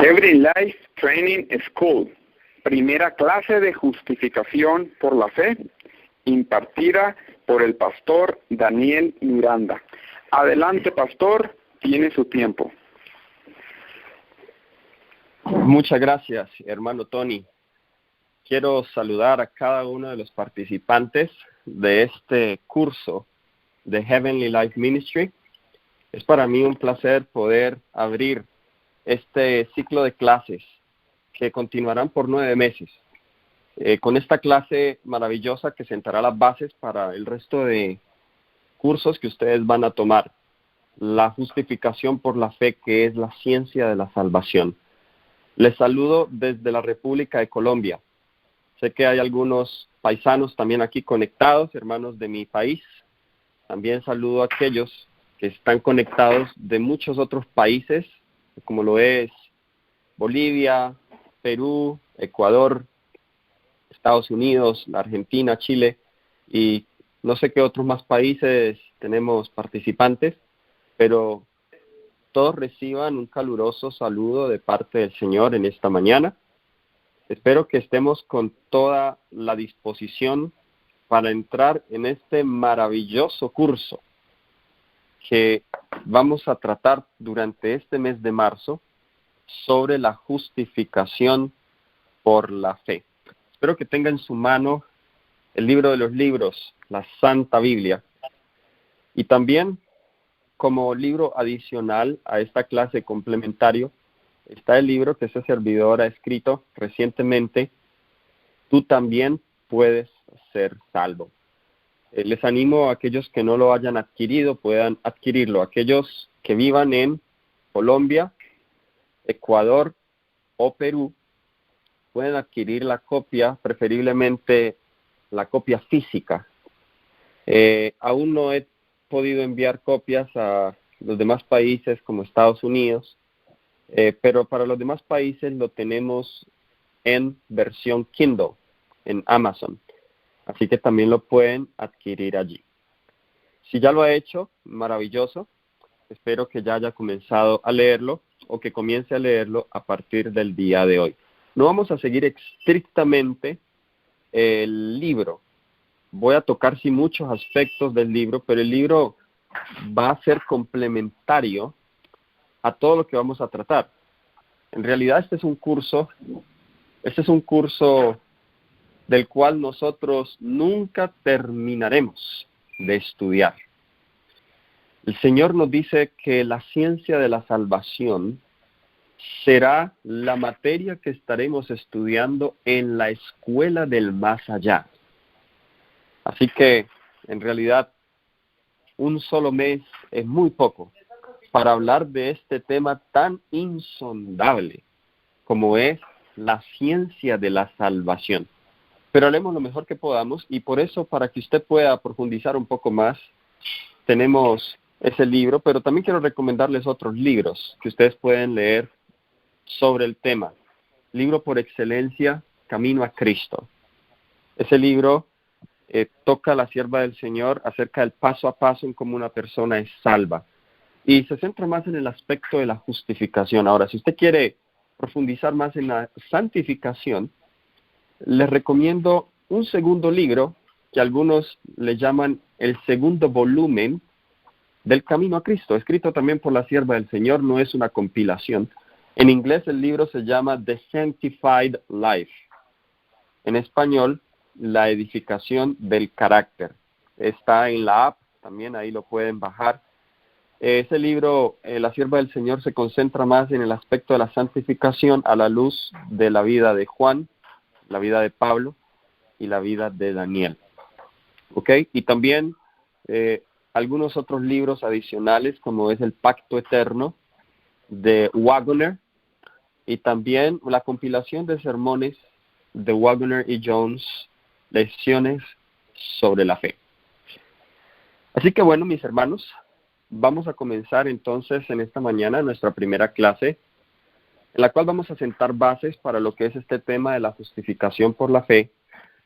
Every Life Training School, primera clase de justificación por la fe, impartida por el pastor Daniel Miranda. Adelante, pastor, tiene su tiempo. Muchas gracias, hermano Tony. Quiero saludar a cada uno de los participantes de este curso de Heavenly Life Ministry. Es para mí un placer poder abrir este ciclo de clases que continuarán por 9 meses. Con esta clase maravillosa que sentará las bases para el resto de cursos que ustedes van a tomar. La justificación por la fe, que es la ciencia de la salvación. Les saludo desde la República de Colombia. Sé que hay algunos paisanos también aquí conectados, hermanos de mi país. También saludo a aquellos que están conectados de muchos otros países, como lo es Bolivia, Perú, Ecuador, Estados Unidos, la Argentina, Chile y no sé qué otros más países tenemos participantes, pero todos reciban un caluroso saludo de parte del Señor en esta mañana. Espero que estemos con toda la disposición para entrar en este maravilloso curso que vamos a tratar durante este mes de marzo sobre la justificación por la fe. Espero que tenga en su mano el libro de los libros, la Santa Biblia, y también como libro adicional a esta clase complementario está el libro que este servidor ha escrito recientemente, Tú también puedes ser salvo. Les animo a aquellos que no lo hayan adquirido, puedan adquirirlo. Aquellos que vivan en Colombia, Ecuador o Perú, pueden adquirir la copia, preferiblemente la copia física. Aún no he podido enviar copias a los demás países como Estados Unidos, pero para los demás países lo tenemos en versión Kindle, en Amazon. Así que también lo pueden adquirir allí. Si ya lo ha hecho, maravilloso. Espero que ya haya comenzado a leerlo o que comience a leerlo a partir del día de hoy. No vamos a seguir estrictamente el libro. Voy a tocar sí muchos aspectos del libro, pero el libro va a ser complementario a todo lo que vamos a tratar. En realidad este es un curso del cual nosotros nunca terminaremos de estudiar. El Señor nos dice que la ciencia de la salvación será la materia que estaremos estudiando en la escuela del más allá. Así que, en realidad, un solo mes es muy poco para hablar de este tema tan insondable como es la ciencia de la salvación. Pero haremos lo mejor que podamos y por eso, para que usted pueda profundizar un poco más, tenemos ese libro, pero también quiero recomendarles otros libros que ustedes pueden leer sobre el tema. Libro por excelencia, Camino a Cristo. Ese libro toca a la sierva del Señor acerca del paso a paso en cómo una persona es salva. Y se centra más en el aspecto de la justificación. Ahora, si usted quiere profundizar más en la santificación, les recomiendo un segundo libro que algunos le llaman el segundo volumen del Camino a Cristo, escrito también por la sierva del Señor, no es una compilación. En inglés el libro se llama The Sanctified Life. En español, La edificación del carácter. Está en la app, también ahí lo pueden bajar. Ese libro, la sierva del Señor, se concentra más en el aspecto de la santificación a la luz de la vida de Juan, la vida de Pablo y la vida de Daniel. ¿Ok? Y también algunos otros libros adicionales, como es El Pacto Eterno de Waggoner, y también la compilación de sermones de Waggoner y Jones, Lecciones sobre la Fe. Así que bueno, mis hermanos, vamos a comenzar entonces en esta mañana nuestra primera clase, en la cual vamos a sentar bases para lo que es este tema de la justificación por la fe.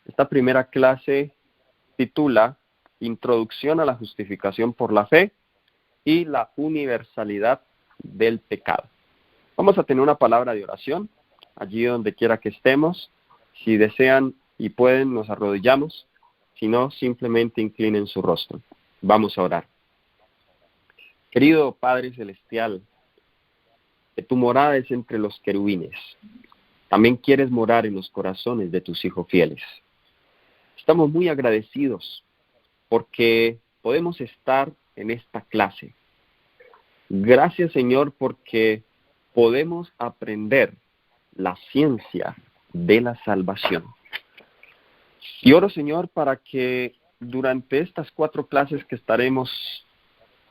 Esta primera clase titula Introducción a la justificación por la fe y la universalidad del pecado. Vamos a tener una palabra de oración, allí donde quiera que estemos. Si desean y pueden, nos arrodillamos. Si no, simplemente inclinen su rostro. Vamos a orar. Querido Padre Celestial, que tu morada es entre los querubines. También quieres morar en los corazones de tus hijos fieles. Estamos muy agradecidos porque podemos estar en esta clase. Gracias, Señor, porque podemos aprender la ciencia de la salvación. Y oro, Señor, para que durante estas 4 clases que estaremos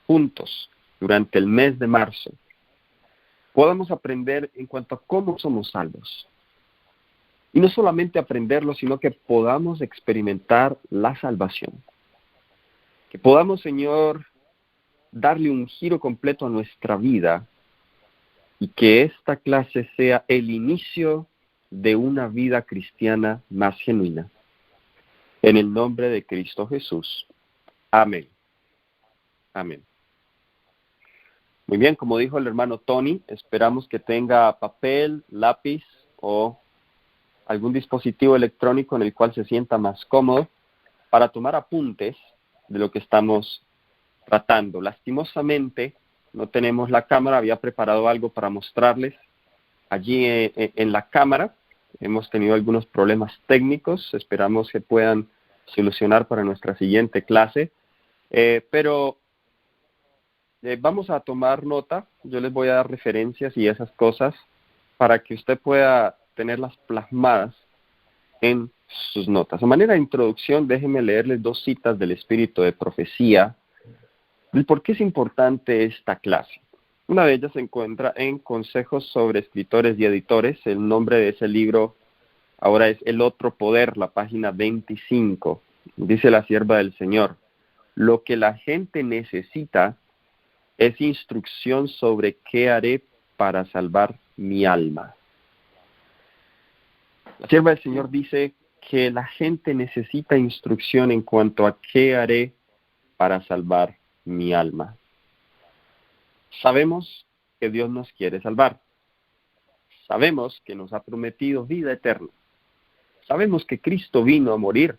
juntos durante el mes de marzo, podamos aprender en cuanto a cómo somos salvos. Y no solamente aprenderlo, sino que podamos experimentar la salvación. Que podamos, Señor, darle un giro completo a nuestra vida y que esta clase sea el inicio de una vida cristiana más genuina. En el nombre de Cristo Jesús. Amén. Amén. Muy bien, como dijo el hermano Tony, esperamos que tenga papel, lápiz o algún dispositivo electrónico en el cual se sienta más cómodo para tomar apuntes de lo que estamos tratando. Lastimosamente, no tenemos la cámara, había preparado algo para mostrarles allí en la cámara. Hemos tenido algunos problemas técnicos, esperamos que puedan solucionar para nuestra siguiente clase, pero vamos a tomar nota. Yo les voy a dar referencias y esas cosas para que usted pueda tenerlas plasmadas en sus notas. A manera de introducción, déjenme leerles 2 citas del Espíritu de Profecía, del por qué es importante esta clase. Una de ellas se encuentra en Consejos sobre Escritores y Editores. El nombre de ese libro ahora es El Otro Poder, la página 25. Dice la sierva del Señor: lo que la gente necesita es instrucción sobre qué haré para salvar mi alma. La sierva del Señor dice que la gente necesita instrucción en cuanto a qué haré para salvar mi alma. Sabemos que Dios nos quiere salvar. Sabemos que nos ha prometido vida eterna. Sabemos que Cristo vino a morir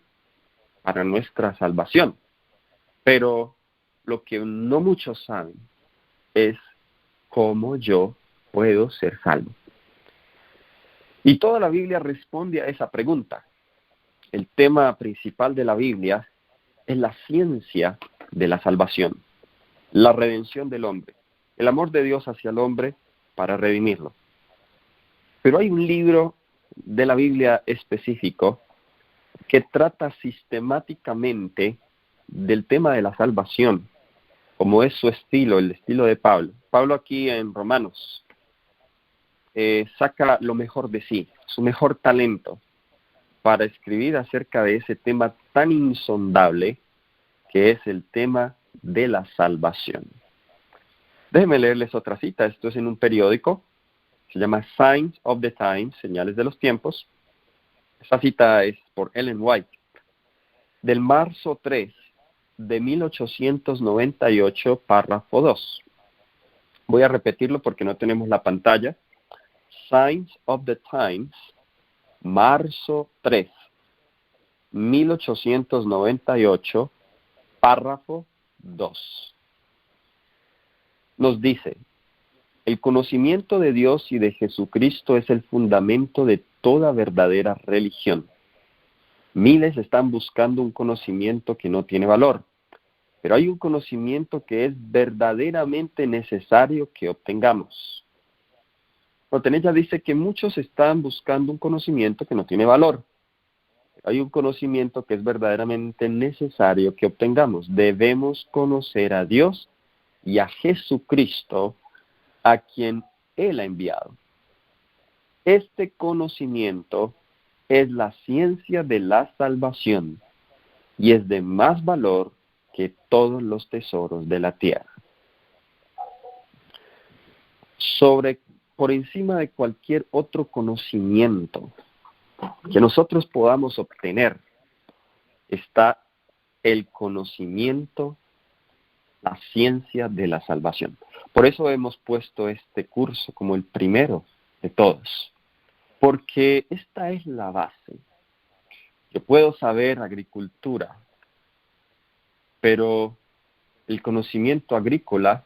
para nuestra salvación. Pero lo que no muchos saben es cómo yo puedo ser salvo. Y toda la Biblia responde a esa pregunta. El tema principal de la Biblia es la ciencia de la salvación, la redención del hombre, el amor de Dios hacia el hombre para redimirlo. Pero hay un libro de la Biblia específico que trata sistemáticamente del tema de la salvación, como es su estilo, el estilo de Pablo. Pablo aquí en Romanos saca lo mejor de sí, su mejor talento, para escribir acerca de ese tema tan insondable que es el tema de la salvación. Déjenme leerles otra cita. Esto es en un periódico, se llama Signs of the Times, Señales de los Tiempos. Esta cita es por Ellen White, del marzo 3 de 1898, párrafo 2. Voy a repetirlo porque no tenemos la pantalla. Signs of the Times, marzo 3, 1898, párrafo 2. Nos dice: el conocimiento de Dios y de Jesucristo es el fundamento de toda verdadera religión. Miles están buscando un conocimiento que no tiene valor, pero hay un conocimiento que es verdaderamente necesario que obtengamos. Ella dice que muchos están buscando un conocimiento que no tiene valor. Hay un conocimiento que es verdaderamente necesario que obtengamos. Debemos conocer a Dios y a Jesucristo, a quien Él ha enviado. Este conocimiento es la ciencia de la salvación y es de más valor que todos los tesoros de la tierra. Por encima de cualquier otro conocimiento que nosotros podamos obtener, está el conocimiento, la ciencia de la salvación. Por eso hemos puesto este curso como el primero de todos, porque esta es la base. Yo puedo saber agricultura, pero el conocimiento agrícola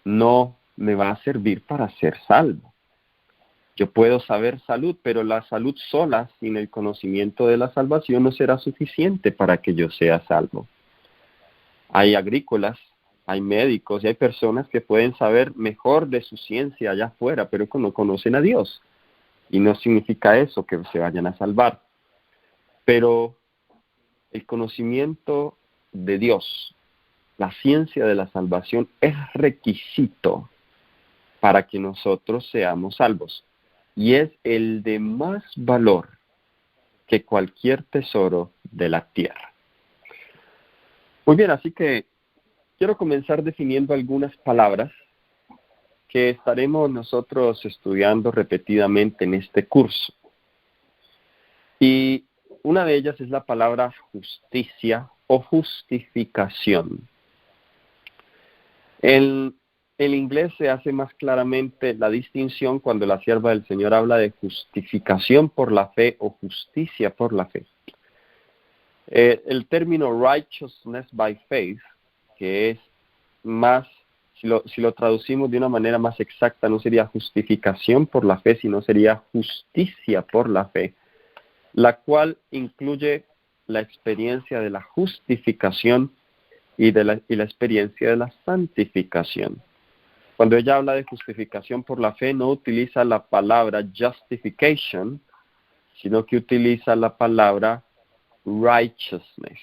no me va a servir para ser salvo. Yo puedo saber salud, pero la salud sola, sin el conocimiento de la salvación, no será suficiente para que yo sea salvo. Hay agrícolas, hay médicos y hay personas que pueden saber mejor de su ciencia allá afuera, pero que no conocen a Dios. Y no significa eso que se vayan a salvar. Pero el conocimiento de Dios, la ciencia de la salvación, es requisito para que nosotros seamos salvos. Y es el de más valor que cualquier tesoro de la tierra. Muy bien, así que quiero comenzar definiendo algunas palabras que estaremos nosotros estudiando repetidamente en este curso. Y una de ellas es la palabra justicia o justificación. En el inglés se hace más claramente la distinción cuando la sierva del Señor habla de justificación por la fe o justicia por la fe. El término righteousness by faith, que es más, si lo traducimos de una manera más exacta, no sería justificación por la fe, sino sería justicia por la fe, la cual incluye la experiencia de la justificación y la experiencia de la santificación. Cuando ella habla de justificación por la fe, no utiliza la palabra justification, sino que utiliza la palabra righteousness.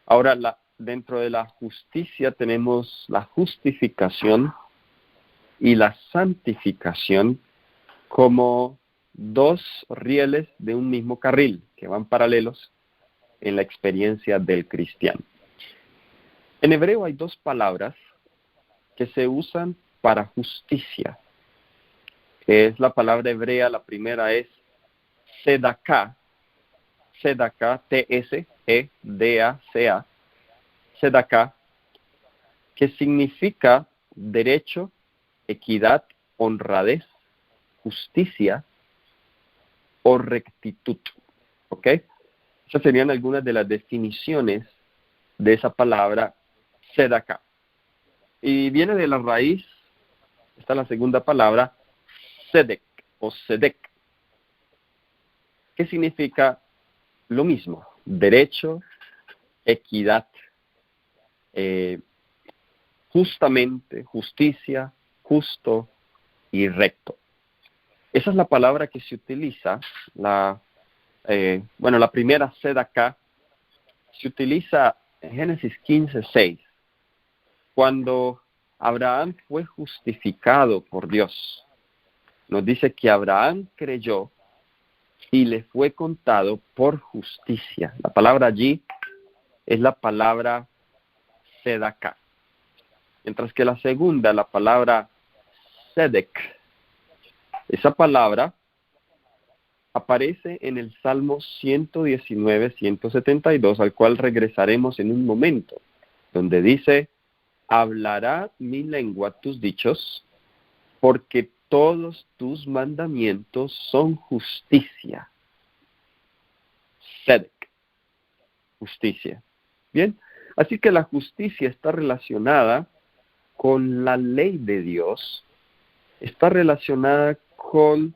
Ahora, dentro de la justicia tenemos la justificación y la santificación como dos rieles de un mismo carril que van paralelos en la experiencia del cristiano. En hebreo hay dos palabras que se usan para justicia. Es la palabra hebrea, la primera es tzedakah, T-S-E-D-A-C-A, tzedakah, que significa derecho, equidad, honradez, justicia o rectitud. ¿Ok? Esas serían algunas de las definiciones de esa palabra tzedakah. Y viene de la raíz, está la segunda palabra, tzedek o tzedek, que significa lo mismo, derecho, equidad, justamente, justicia, justo y recto. Esa es la palabra que se utiliza, la primera tzedakah, se utiliza en Génesis 15:6, cuando Abraham fue justificado por Dios. Nos dice que Abraham creyó y le fue contado por justicia. La palabra allí es la palabra tzedakah. Mientras que la segunda, la palabra tzedek, esa palabra aparece en el Salmo 119, 172, al cual regresaremos en un momento, donde dice: hablará mi lengua tus dichos, porque todos tus mandamientos son justicia. Tzedek, justicia. Bien, así que la justicia está relacionada con la ley de Dios, está relacionada con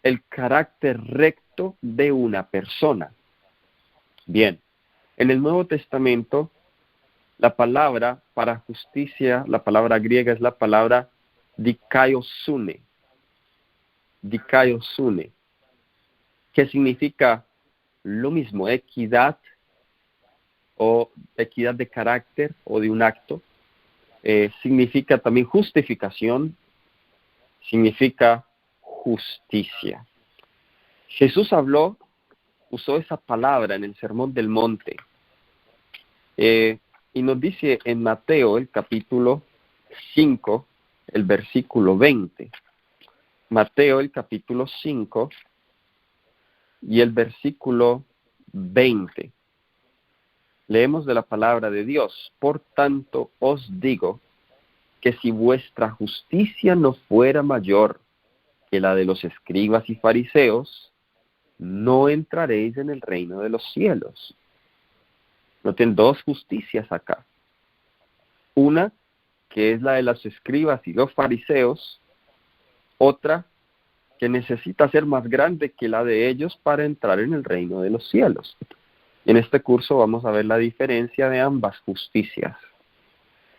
el carácter recto de una persona. Bien, en el Nuevo Testamento, la palabra para justicia, la palabra griega es la palabra dikaiosune, que significa lo mismo, equidad o equidad de carácter o de un acto. Significa también justificación, significa justicia. Jesús usó esa palabra en el Sermón del Monte. Y nos dice en Mateo, el capítulo 5, el versículo 20. Mateo, el capítulo 5 y el versículo 20. Leemos de la palabra de Dios: por tanto os digo que si vuestra justicia no fuera mayor que la de los escribas y fariseos, no entraréis en el reino de los cielos. Noten dos justicias acá. Una, que es la de los escribas y los fariseos. Otra, que necesita ser más grande que la de ellos para entrar en el reino de los cielos. En este curso vamos a ver la diferencia de ambas justicias.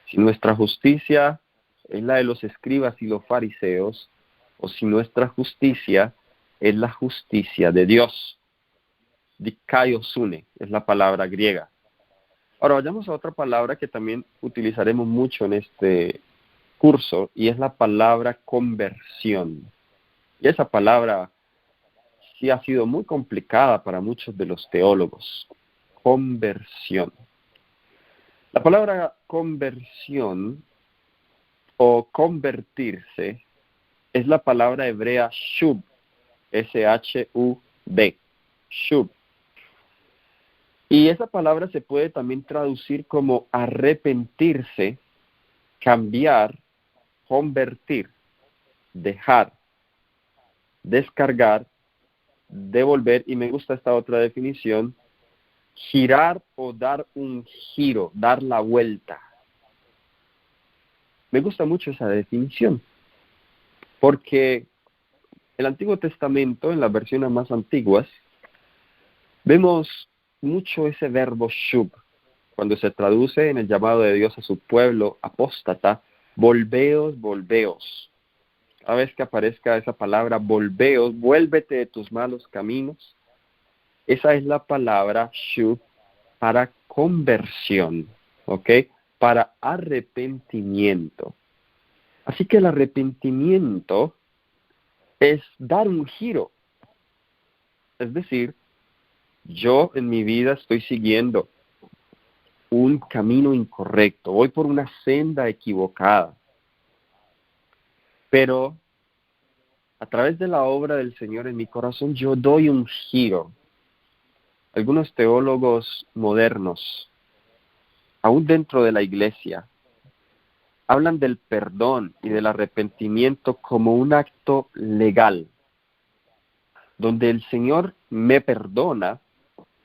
Si nuestra justicia es la de los escribas y los fariseos, o si nuestra justicia es la justicia de Dios. Dikaiosune es la palabra griega. Ahora vayamos a otra palabra que también utilizaremos mucho en este curso, y es la palabra conversión. Y esa palabra sí ha sido muy complicada para muchos de los teólogos. Conversión. La palabra conversión o convertirse es la palabra hebrea shub, S-H-U-B, shub. Y esa palabra se puede también traducir como arrepentirse, cambiar, convertir, dejar, descargar, devolver, y me gusta esta otra definición, girar o dar un giro, dar la vuelta. Me gusta mucho esa definición, porque el Antiguo Testamento, en las versiones más antiguas, vemos mucho ese verbo shub, cuando se traduce en el llamado de Dios a su pueblo apóstata, volveos, volveos. Cada vez que aparezca esa palabra, volveos, vuélvete de tus malos caminos, esa es la palabra shub para conversión, ¿ok? Para arrepentimiento. Así que el arrepentimiento es dar un giro. Es decir, yo en mi vida estoy siguiendo un camino incorrecto, voy por una senda equivocada. Pero a través de la obra del Señor en mi corazón, yo doy un giro. Algunos teólogos modernos, aún dentro de la iglesia, hablan del perdón y del arrepentimiento como un acto legal, donde el Señor me perdona,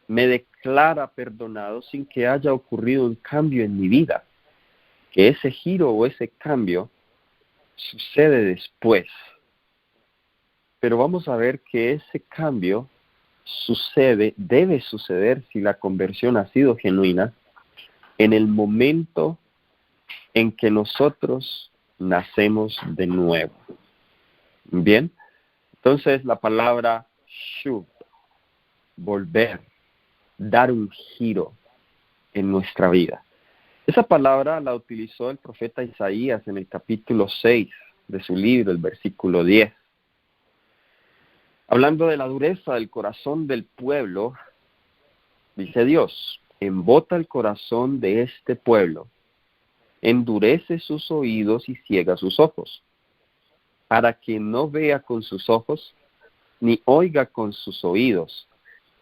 me declara perdonado sin que haya ocurrido un cambio en mi vida. Que ese giro o ese cambio sucede después. Pero vamos a ver que ese cambio debe suceder si la conversión ha sido genuina, en el momento en que nosotros nacemos de nuevo. Bien, entonces la palabra shub, volver, dar un giro en nuestra vida. Esa palabra la utilizó el profeta Isaías en el capítulo 6 de su libro, el versículo 10. Hablando de la dureza del corazón del pueblo, dice Dios, embota el corazón de este pueblo, endurece sus oídos y ciega sus ojos, para que no vea con sus ojos, ni oiga con sus oídos,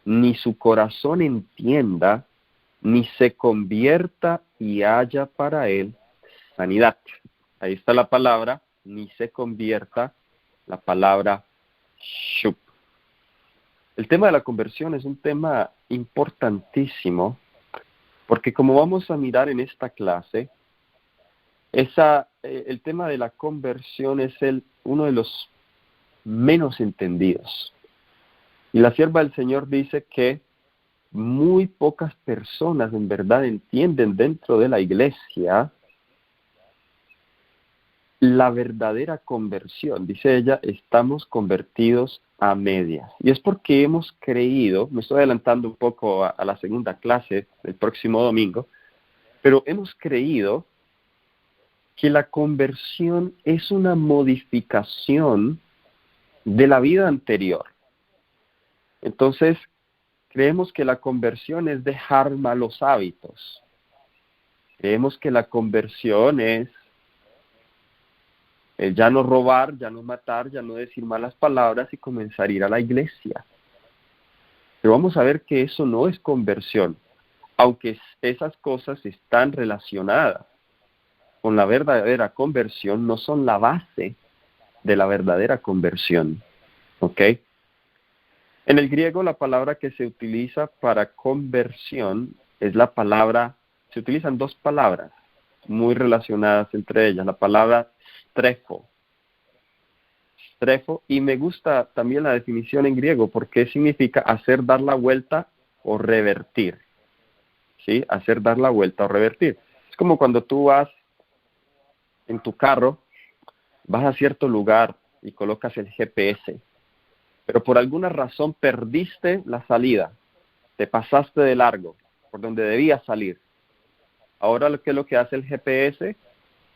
ni su corazón entienda, ni se convierta y haya para él sanidad. Ahí está la palabra, ni se convierta, la palabra shub. El tema de la conversión es un tema importantísimo, porque como vamos a mirar en esta clase, el tema de la conversión es uno de los menos entendidos. Y la sierva del Señor dice que muy pocas personas en verdad entienden dentro de la iglesia la verdadera conversión. Dice ella, estamos convertidos a medias. Y es porque hemos creído, me estoy adelantando un poco a la segunda clase del próximo domingo, pero hemos creído que la conversión es una modificación de la vida anterior. Entonces, creemos que la conversión es dejar malos hábitos. Creemos que la conversión es ya no robar, ya no matar, ya no decir malas palabras y comenzar a ir a la iglesia. Pero vamos a ver que eso no es conversión, aunque esas cosas están relacionadas. con la verdadera conversión no son la base de la verdadera conversión. ¿Ok? En el griego la palabra que se utiliza para conversión es la palabra, se utilizan dos palabras muy relacionadas entre ellas, la palabra strefo, y me gusta también la definición en griego porque significa hacer dar la vuelta o revertir. ¿Sí? Hacer dar la vuelta o revertir. Es como cuando tú vas en tu carro, vas a cierto lugar y colocas el GPS, pero por alguna razón perdiste la salida, te pasaste de largo, por donde debías salir. Ahora ¿qué es lo que hace el GPS?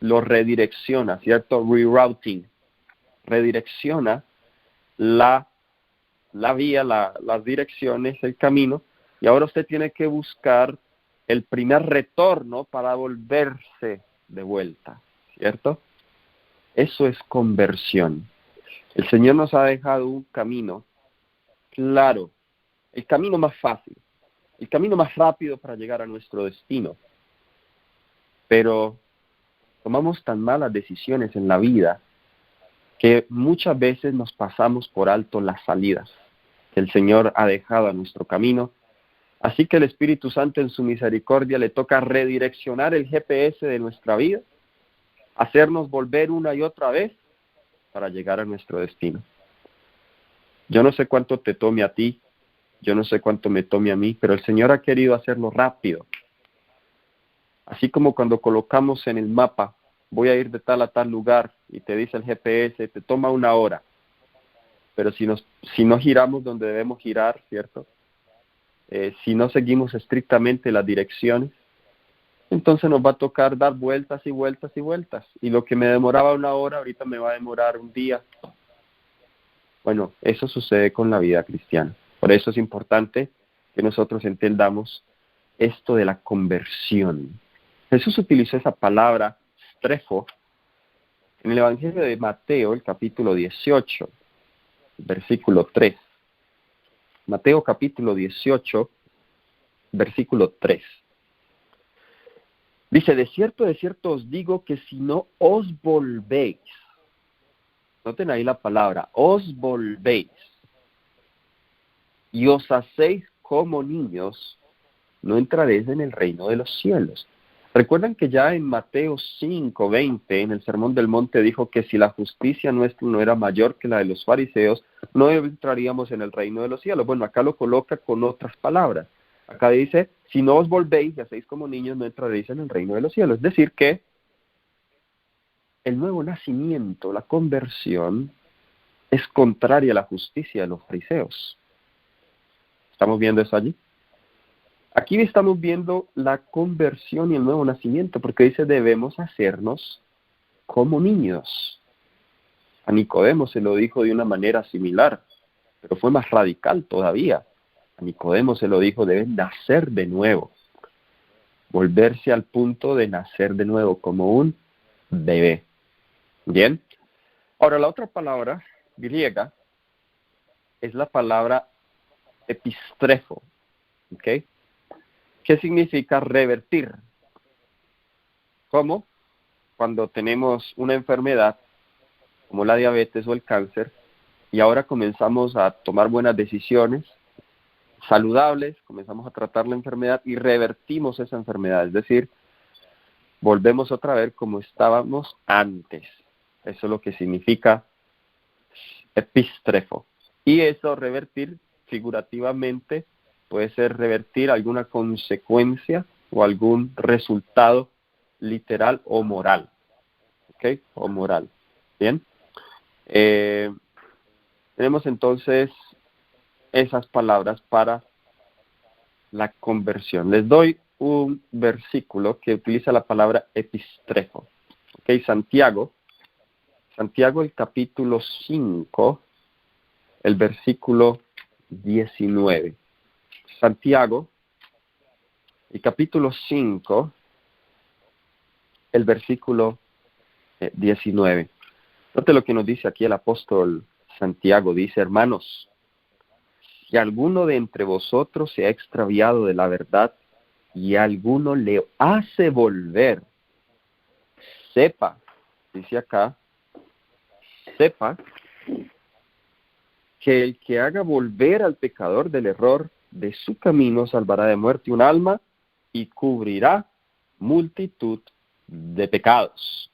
Lo redirecciona, ¿cierto? Rerouting. Redirecciona la vía, las direcciones, el camino, y ahora usted tiene que buscar el primer retorno para volverse de vuelta, ¿cierto? Eso es conversión. El Señor nos ha dejado un camino claro, el camino más fácil, el camino más rápido para llegar a nuestro destino. Pero tomamos tan malas decisiones en la vida que muchas veces nos pasamos por alto las salidas que el Señor ha dejado a nuestro camino. Así que el Espíritu Santo en su misericordia le toca redireccionar el GPS de nuestra vida, hacernos volver una y otra vez para llegar a nuestro destino. Yo no sé cuánto te tome a ti, yo no sé cuánto me tome a mí, pero el Señor ha querido hacerlo rápido. Así como cuando colocamos en el mapa, voy a ir de tal a tal lugar, y te dice el GPS, te toma 1 hora. Pero si no giramos donde debemos girar, ¿cierto? Si no seguimos estrictamente las direcciones, entonces nos va a tocar dar vueltas y vueltas y vueltas. Y lo que me demoraba 1 hora, ahorita me va a demorar un día. Bueno, eso sucede con la vida cristiana. Por eso es importante que nosotros entendamos esto de la conversión. Jesús utilizó esa palabra, strefo, en el Evangelio de Mateo, el capítulo 18, versículo 3. Mateo capítulo 18, versículo 3. Dice, de cierto os digo que si no os volvéis, noten ahí la palabra, os volvéis, y os hacéis como niños, no entraréis en el reino de los cielos. Recuerdan que ya en Mateo 5:20, en el Sermón del Monte, dijo que si la justicia nuestra no era mayor que la de los fariseos, no entraríamos en el reino de los cielos. Bueno, acá lo coloca con otras palabras. Acá dice, si no os volvéis y hacéis como niños, no entraréis en el reino de los cielos. Es decir que el nuevo nacimiento, la conversión, es contraria a la justicia de los fariseos. ¿Estamos viendo eso allí? Aquí estamos viendo la conversión y el nuevo nacimiento, porque dice debemos hacernos como niños. A Nicodemo se lo dijo de una manera similar, pero fue más radical todavía. A Nicodemo se lo dijo, deben nacer de nuevo, volverse al punto de nacer de nuevo como un bebé. ¿Bien? Ahora, la otra palabra griega es la palabra epistrefo, ¿ok? ¿Qué significa revertir? ¿Cómo? Cuando tenemos una enfermedad, como la diabetes o el cáncer, y ahora comenzamos a tomar buenas decisiones saludables, comenzamos a tratar la enfermedad y revertimos esa enfermedad, es decir, volvemos otra vez como estábamos antes. Eso es lo que significa epistrefo. Y eso, revertir, figurativamente, puede ser revertir alguna consecuencia o algún resultado literal o moral. ¿Ok? O moral. Bien. Tenemos entonces esas palabras para la conversión. Les doy un versículo que utiliza la palabra epistrefo. ¿Ok? Santiago el capítulo 5, el versículo 19. Santiago, el capítulo 5, el versículo 19. Note lo que nos dice aquí el apóstol Santiago. Dice, hermanos, si alguno de entre vosotros se ha extraviado de la verdad y alguno le hace volver sepa, dice acá, sepa que el que haga volver al pecador del error de su camino salvará de muerte un alma y cubrirá multitud de pecados.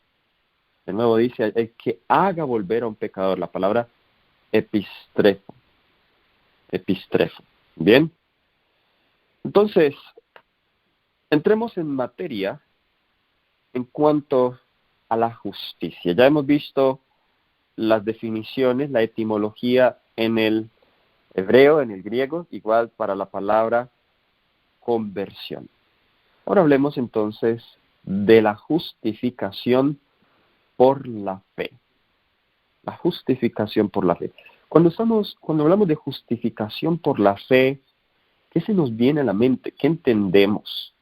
De nuevo dice, el que haga volver a un pecador, la palabra epistrefo. Bien, entonces, entremos en materia en cuanto a la justicia. Ya hemos visto las definiciones, la etimología en el hebreo, en el griego, igual para la palabra conversión. Ahora hablemos entonces de la justificación por la fe. La justificación por la fe. Cuando hablamos de justificación por la fe, ¿qué se nos viene a la mente? ¿Qué entendemos?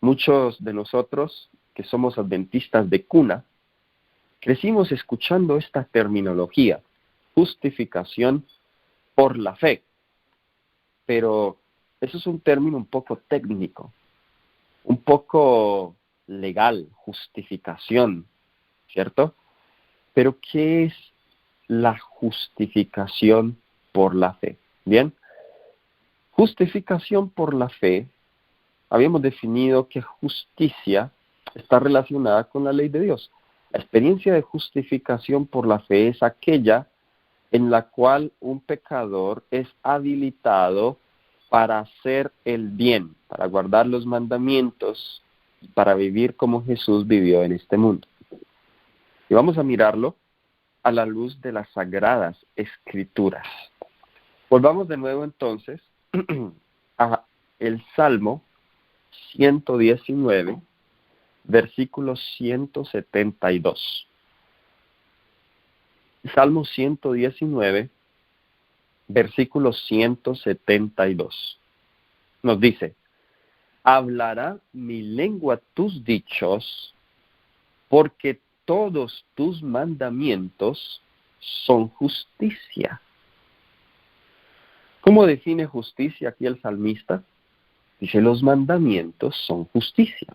Muchos de nosotros, que somos adventistas de cuna, crecimos escuchando esta terminología, justificación por la fe. Pero eso es un término un poco técnico, un poco legal, justificación, ¿cierto? Pero ¿qué es la justificación por la fe? Bien, justificación por la fe, habíamos definido que justicia está relacionada con la ley de Dios. La experiencia de justificación por la fe es aquella en la cual un pecador es habilitado para hacer el bien, para guardar los mandamientos, para vivir como Jesús vivió en este mundo. Y vamos a mirarlo a la luz de las Sagradas Escrituras. Volvamos de nuevo entonces a el Salmo 119, versículo 172. Salmo 119, versículo 172. Nos dice, hablará mi lengua tus dichos, porque todos tus mandamientos son justicia. ¿Cómo define justicia aquí el salmista? Dice, los mandamientos son justicia.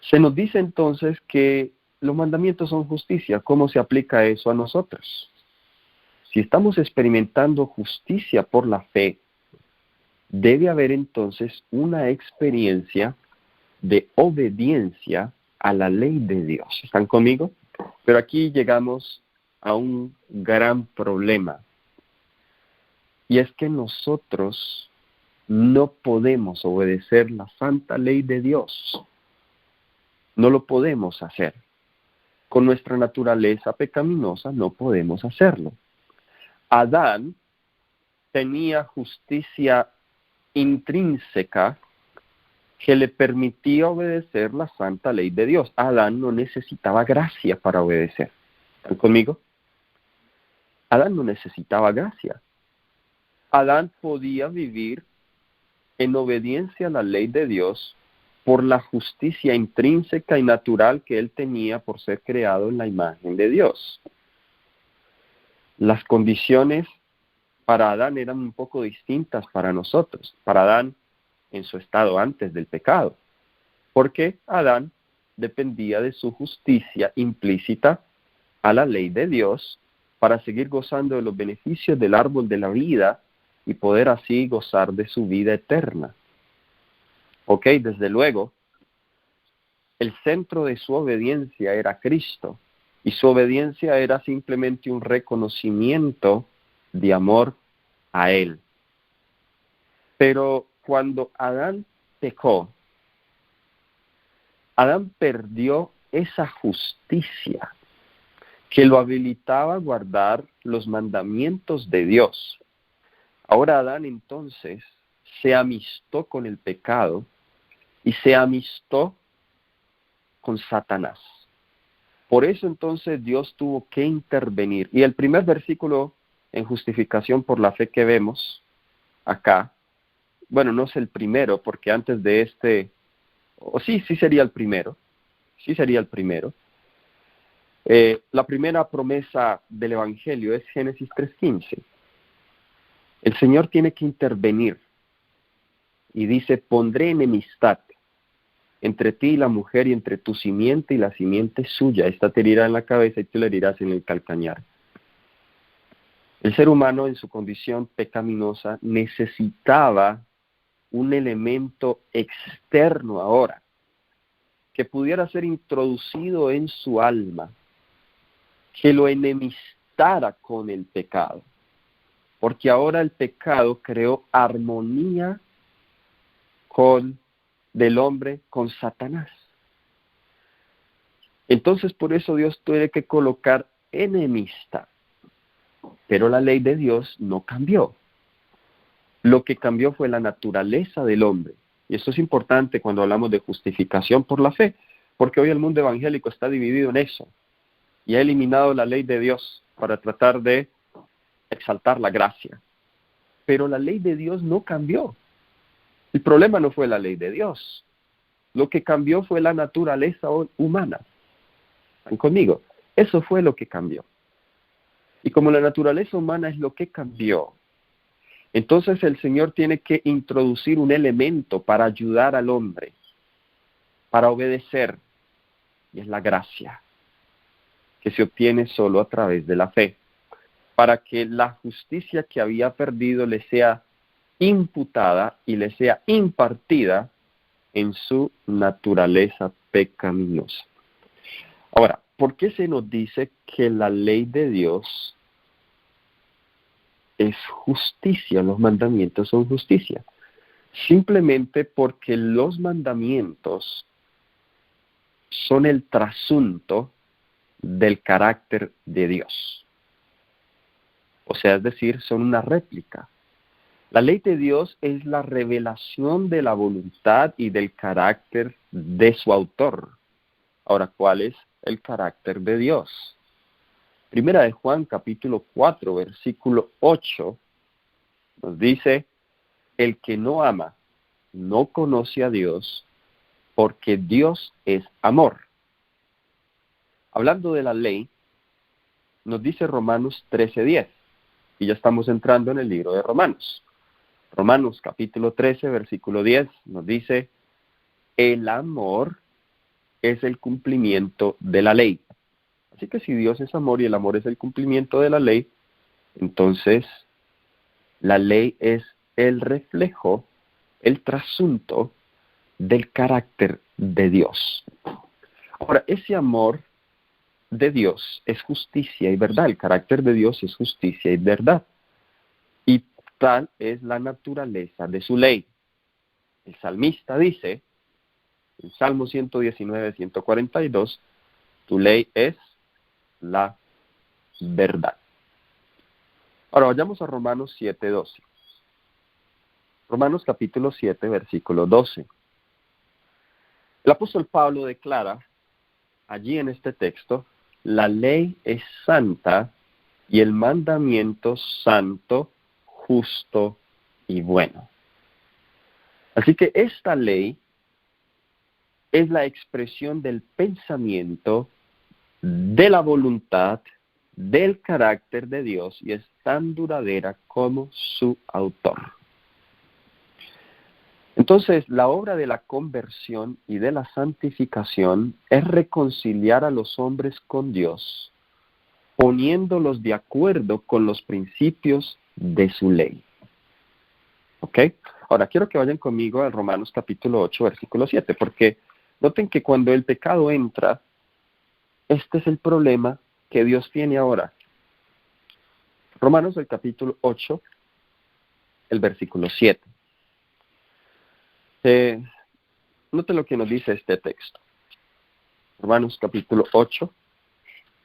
Se nos dice entonces que los mandamientos son justicia. ¿Cómo se aplica eso a nosotros? Si estamos experimentando justicia por la fe, debe haber entonces una experiencia de obediencia a la ley de Dios. ¿Están conmigo? Pero aquí llegamos a un gran problema. Y es que nosotros no podemos obedecer la santa ley de Dios. No lo podemos hacer. Con nuestra naturaleza pecaminosa no podemos hacerlo. Adán tenía justicia intrínseca que le permitía obedecer la santa ley de Dios. Adán no necesitaba gracia para obedecer. ¿Están conmigo? Adán no necesitaba gracia. Adán podía vivir en obediencia a la ley de Dios por la justicia intrínseca y natural que él tenía por ser creado en la imagen de Dios. Las condiciones para Adán eran un poco distintas para nosotros, para Adán en su estado antes del pecado, porque Adán dependía de su justicia implícita a la ley de Dios para seguir gozando de los beneficios del árbol de la vida y poder así gozar de su vida eterna. Ok, desde luego, el centro de su obediencia era Cristo, y su obediencia era simplemente un reconocimiento de amor a Él. Pero cuando Adán pecó, Adán perdió esa justicia que lo habilitaba a guardar los mandamientos de Dios. Ahora Adán entonces se amistó con el pecado y se amistó con Satanás. Por eso entonces Dios tuvo que intervenir. Y el primer versículo en justificación por la fe que vemos acá, bueno, no es el primero, porque antes de este, sí sería el primero, la primera promesa del Evangelio es Génesis 3:15. El Señor tiene que intervenir y dice, pondré enemistad entre ti y la mujer, y entre tu simiente y la simiente suya. Esta te herirá en la cabeza y tú le herirás en el calcañar. El ser humano en su condición pecaminosa necesitaba un elemento externo ahora, que pudiera ser introducido en su alma, que lo enemistara con el pecado. Porque ahora el pecado creó armonía del hombre con Satanás. Entonces por eso Dios tiene que colocar enemistad. Pero la ley de Dios no cambió. Lo que cambió fue la naturaleza del hombre. Y esto es importante cuando hablamos de justificación por la fe, porque hoy el mundo evangélico está dividido en eso. Y ha eliminado la ley de Dios para tratar de exaltar la gracia. Pero la ley de Dios no cambió. El problema no fue la ley de Dios. Lo que cambió fue la naturaleza humana. ¿Están conmigo? Eso fue lo que cambió. Y como la naturaleza humana es lo que cambió, entonces el Señor tiene que introducir un elemento para ayudar al hombre, para obedecer, y es la gracia, que se obtiene solo a través de la fe, para que la justicia que había perdido le sea imputada y le sea impartida en su naturaleza pecaminosa. Ahora, ¿por qué se nos dice que la ley de Dios es justicia? Los mandamientos son justicia. Simplemente porque los mandamientos son el trasunto del carácter de Dios. O sea, es decir, son una réplica. La ley de Dios es la revelación de la voluntad y del carácter de su autor. Ahora, ¿cuál es el carácter de Dios? Primera de Juan, capítulo 4, versículo 8, nos dice: el que no ama no conoce a Dios, porque Dios es amor. Hablando de la ley, nos dice Romanos 13:10, y ya estamos entrando en el libro de Romanos. Romanos capítulo 13, versículo 10, nos dice: el amor es el cumplimiento de la ley. Así que si Dios es amor y el amor es el cumplimiento de la ley, entonces la ley es el reflejo, el trasunto del carácter de Dios. Ahora, ese amor de Dios es justicia y verdad. El carácter de Dios es justicia y verdad. Y tal es la naturaleza de su ley. El salmista dice, en Salmo 119, 142, tu ley es la verdad. Ahora vayamos a Romanos 7:12. Romanos capítulo 7, versículo 12. El apóstol Pablo declara allí en este texto: la ley es santa y el mandamiento santo, justo y bueno. Así que esta ley es la expresión del pensamiento, de la voluntad, del carácter de Dios, y es tan duradera como su autor. Entonces, la obra de la conversión y de la santificación es reconciliar a los hombres con Dios, poniéndolos de acuerdo con los principios de su ley. ¿Ok? Ahora, quiero que vayan conmigo a Romanos capítulo 8, versículo 7, porque noten que cuando el pecado entra, este es el problema que Dios tiene ahora. Romanos, el capítulo 8, el versículo 7. Note lo que nos dice este texto. Romanos capítulo 8,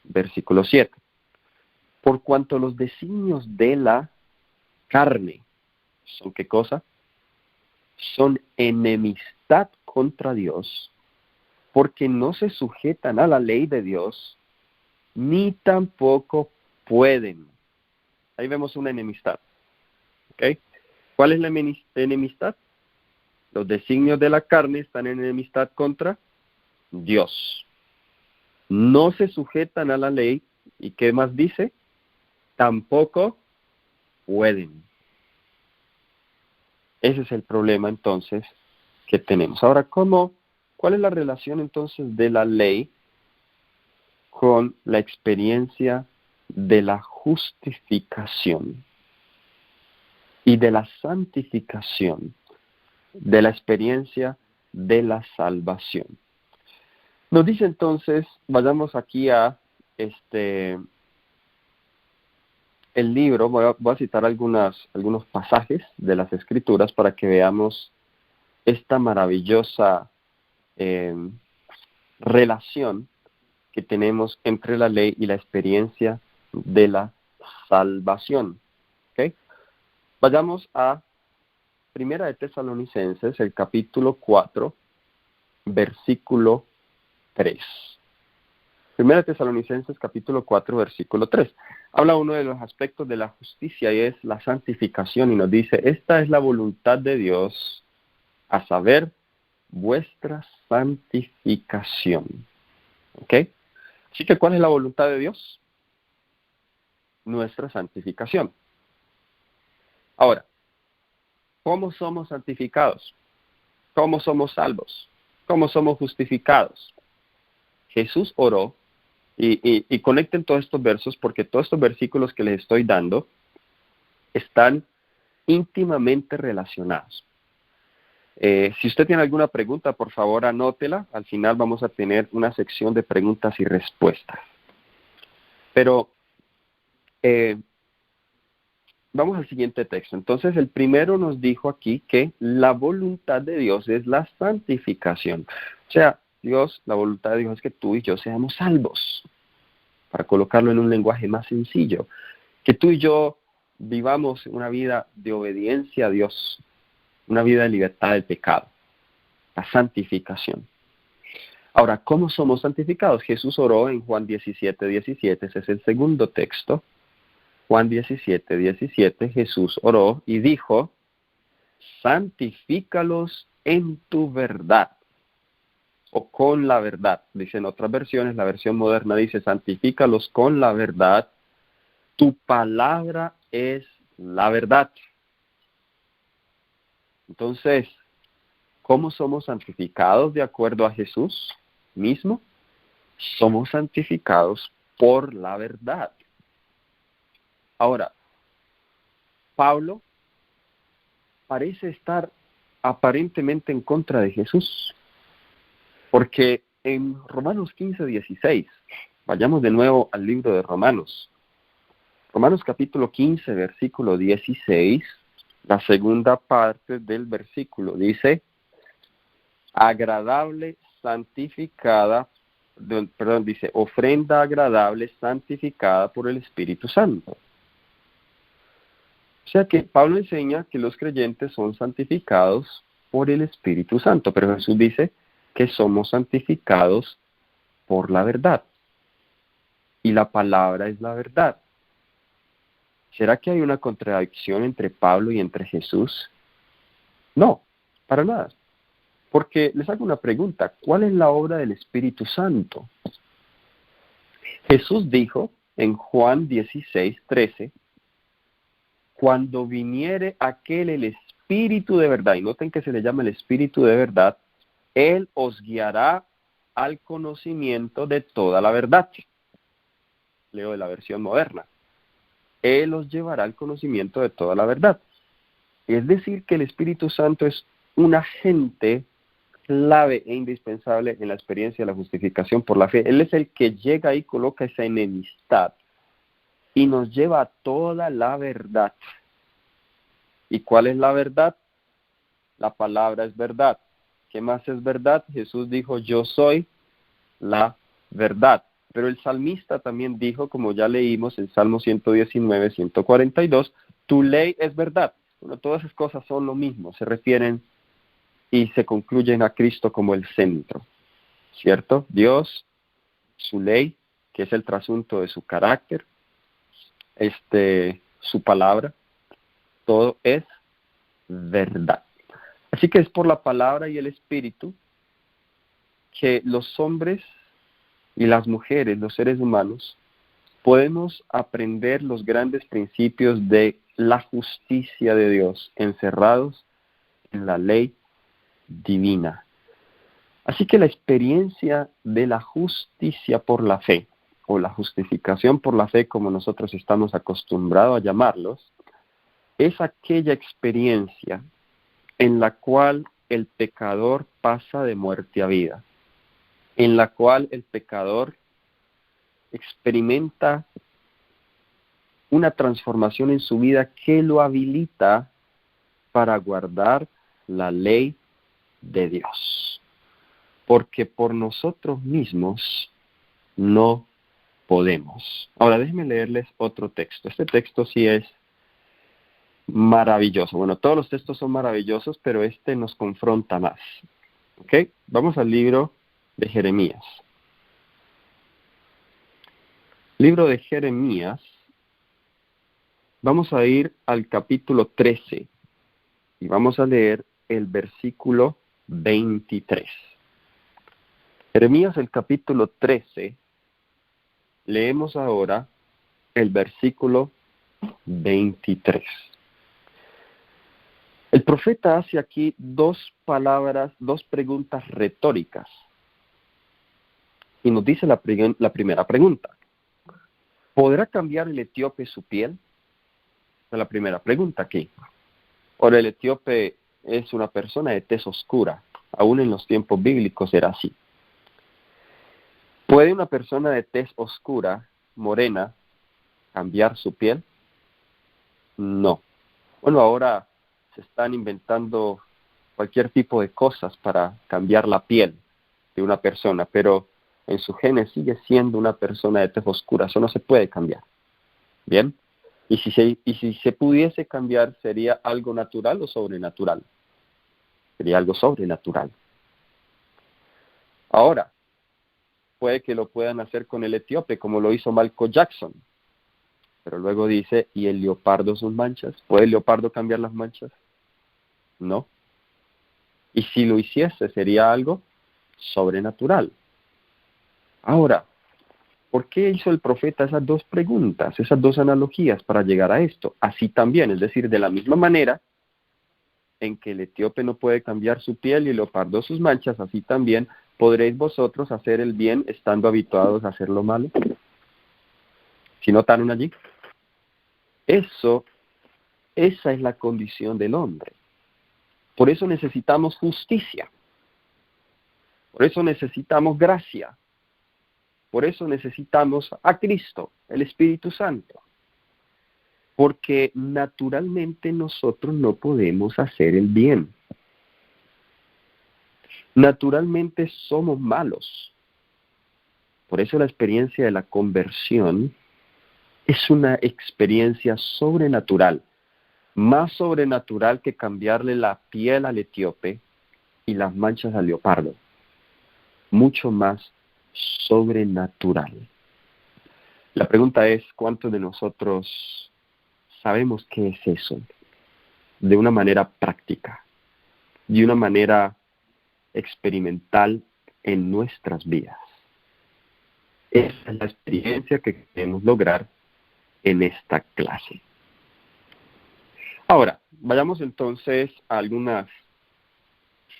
versículo 7. Por cuanto los designios de la carne son, ¿qué cosa? Son enemistad contra Dios, porque no se sujetan a la ley de Dios, ni tampoco pueden. Ahí vemos una enemistad. ¿Okay? ¿Cuál es la enemistad? Los designios de la carne están en enemistad contra Dios. No se sujetan a la ley, ¿y qué más dice? Tampoco pueden. Ese es el problema entonces que tenemos. Ahora, ¿cómo ¿Cuál es la relación entonces de la ley con la experiencia de la justificación y de la santificación, de la experiencia de la salvación? Nos dice entonces, vayamos aquí a el libro, voy a citar algunos pasajes de las Escrituras para que veamos esta maravillosa relación que tenemos entre la ley y la experiencia de la salvación. ¿Okay? Vayamos a Primera de Tesalonicenses, el capítulo 4, versículo 3. Primera de Tesalonicenses, capítulo 4, versículo 3. Habla uno de los aspectos de la justicia y es la santificación, y nos dice, esta es la voluntad de Dios, a saber, vuestra santificación. ¿Ok? Así que, ¿cuál es la voluntad de Dios? Nuestra santificación. Ahora, ¿cómo somos santificados? ¿Cómo somos salvos? ¿Cómo somos justificados? Jesús oró, y conecten todos estos versos, porque todos estos versículos que les estoy dando están íntimamente relacionados. Si usted tiene alguna pregunta, por favor anótela. Al final vamos a tener una sección de preguntas y respuestas. Pero vamos al siguiente texto. Entonces, el primero nos dijo aquí que la voluntad de Dios es la santificación. O sea, la voluntad de Dios es que tú y yo seamos salvos. Para colocarlo en un lenguaje más sencillo, que tú y yo vivamos una vida de obediencia a Dios, una vida de libertad del pecado, la santificación. Ahora, ¿cómo somos santificados? Jesús oró en Juan 17:17, ese es el segundo texto. Juan 17:17, Jesús oró y dijo, santifícalos en tu verdad, o con la verdad. Dicen otras versiones, la versión moderna dice, santifícalos con la verdad, tu palabra es la verdad. Entonces, ¿cómo somos santificados de acuerdo a Jesús mismo? Somos santificados por la verdad. Ahora, Pablo parece estar aparentemente en contra de Jesús, porque en Romanos 15:16, vayamos de nuevo al libro de Romanos. Romanos capítulo 15, versículo 16, la segunda parte del versículo dice, agradable, santificada, dice, ofrenda agradable, santificada por el Espíritu Santo. O sea que Pablo enseña que los creyentes son santificados por el Espíritu Santo, pero Jesús dice que somos santificados por la verdad. Y la palabra es la verdad. ¿Será que hay una contradicción entre Pablo y entre Jesús? No, para nada. Porque les hago una pregunta, ¿cuál es la obra del Espíritu Santo? Jesús dijo en Juan 16:13, cuando viniere aquel el Espíritu de verdad, y noten que se le llama el Espíritu de verdad, Él os guiará al conocimiento de toda la verdad. Leo de la versión moderna. Él os llevará al conocimiento de toda la verdad. Es decir, que el Espíritu Santo es un agente clave e indispensable en la experiencia de la justificación por la fe. Él es el que llega y coloca esa enemistad y nos lleva a toda la verdad. ¿Y cuál es la verdad? La palabra es verdad. ¿Qué más es verdad? Jesús dijo, yo soy la verdad. Pero el salmista también dijo, como ya leímos en Salmo 119, 142, tu ley es verdad. Bueno, todas esas cosas son lo mismo, se refieren y se concluyen a Cristo como el centro, ¿cierto? Dios, su ley, que es el trasunto de su carácter, su palabra, todo es verdad. Así que es por la palabra y el Espíritu que los hombres y las mujeres, los seres humanos, podemos aprender los grandes principios de la justicia de Dios encerrados en la ley divina. Así que la experiencia de la justicia por la fe, o la justificación por la fe, como nosotros estamos acostumbrados a llamarlos, es aquella experiencia en la cual el pecador pasa de muerte a vida, en la cual el pecador experimenta una transformación en su vida que lo habilita para guardar la ley de Dios. Porque por nosotros mismos no podemos. Ahora déjenme leerles otro texto. Este texto sí es maravilloso. Bueno, todos los textos son maravillosos, pero este nos confronta más. ¿Ok? Vamos al libro de Jeremías. Libro de Jeremías. Vamos a ir al capítulo 13 y vamos a leer el versículo 23. Jeremías, el capítulo 13, leemos ahora el versículo 23. El profeta hace aquí dos preguntas retóricas. Y nos dice la primera pregunta. ¿Podrá cambiar el etíope su piel? Esa es la primera pregunta aquí. Ahora, el etíope es una persona de tez oscura. Aún en los tiempos bíblicos era así. ¿Puede una persona de tez oscura, morena, cambiar su piel? No. Bueno, ahora se están inventando cualquier tipo de cosas para cambiar la piel de una persona, pero en su genes sigue siendo una persona de tez oscura. Eso no se puede cambiar. ¿Bien? Y si se pudiese cambiar, ¿sería algo natural o sobrenatural? Sería algo sobrenatural. Ahora, puede que lo puedan hacer con el etíope, como lo hizo Michael Jackson. Pero luego dice, ¿y el leopardo sus manchas? ¿Puede el leopardo cambiar las manchas? No. Y si lo hiciese, sería algo sobrenatural. Ahora, ¿por qué hizo el profeta esas dos preguntas, esas dos analogías para llegar a esto? Así también, es decir, de la misma manera en que el etíope no puede cambiar su piel y el leopardo sus manchas, así también podréis vosotros hacer el bien estando habituados a hacer lo malo. ¿Sí notaron allí? Esa es la condición del hombre. Por eso necesitamos justicia. Por eso necesitamos gracia. Por eso necesitamos a Cristo, el Espíritu Santo. Porque naturalmente nosotros no podemos hacer el bien. Naturalmente somos malos. Por eso la experiencia de la conversión es una experiencia sobrenatural, más sobrenatural que cambiarle la piel al etíope y las manchas al leopardo. Mucho más sobrenatural. La pregunta es, ¿cuántos de nosotros sabemos qué es eso? De una manera práctica, de una manera experimental en nuestras vidas. Esa es la experiencia que queremos lograr en esta clase. Ahora, vayamos entonces a algunas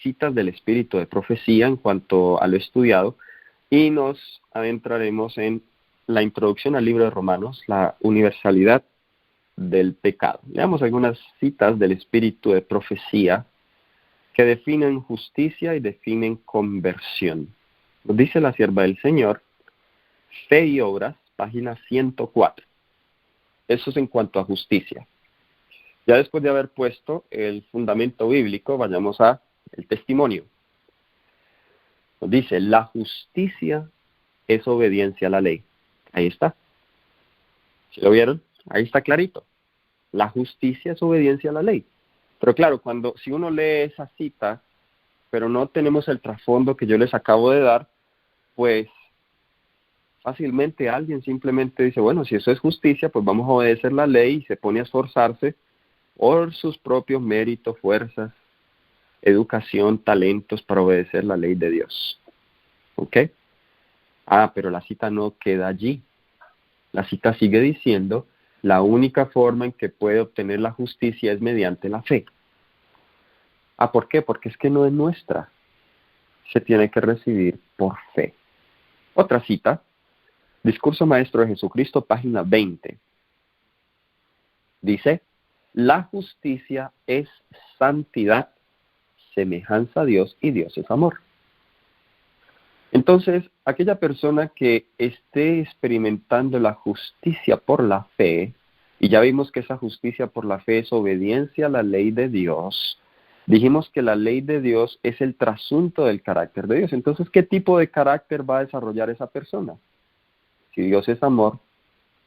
citas del espíritu de profecía en cuanto a lo estudiado y nos adentraremos en la introducción al libro de Romanos, la universalidad del pecado. Leamos algunas citas del espíritu de profecía que definen justicia y definen conversión. Nos dice la sierva del Señor, Fe y Obras, página 104. Eso es en cuanto a justicia. Ya después de haber puesto el fundamento bíblico, vayamos a el testimonio. Nos dice, la justicia es obediencia a la ley. Ahí está. ¿Sí lo vieron? Ahí está clarito. La justicia es obediencia a la ley. Pero claro, si uno lee esa cita, pero no tenemos el trasfondo que yo les acabo de dar, pues fácilmente alguien simplemente dice, bueno, si eso es justicia, pues vamos a obedecer la ley y se pone a esforzarse por sus propios méritos, fuerzas, educación, talentos para obedecer la ley de Dios. ¿Ok? Pero la cita no queda allí. La cita sigue diciendo, la única forma en que puede obtener la justicia es mediante la fe. ¿Por qué? Porque es que no es nuestra. se tiene que recibir por fe. Otra cita, Discurso Maestro de Jesucristo, página 20. Dice, la justicia es santidad, semejanza a Dios, y Dios es amor. Entonces, aquella persona que esté experimentando la justicia por la fe, y ya vimos que esa justicia por la fe es obediencia a la ley de Dios, dijimos que la ley de Dios es el trasunto del carácter de Dios. Entonces, ¿qué tipo de carácter va a desarrollar esa persona? Si Dios es amor,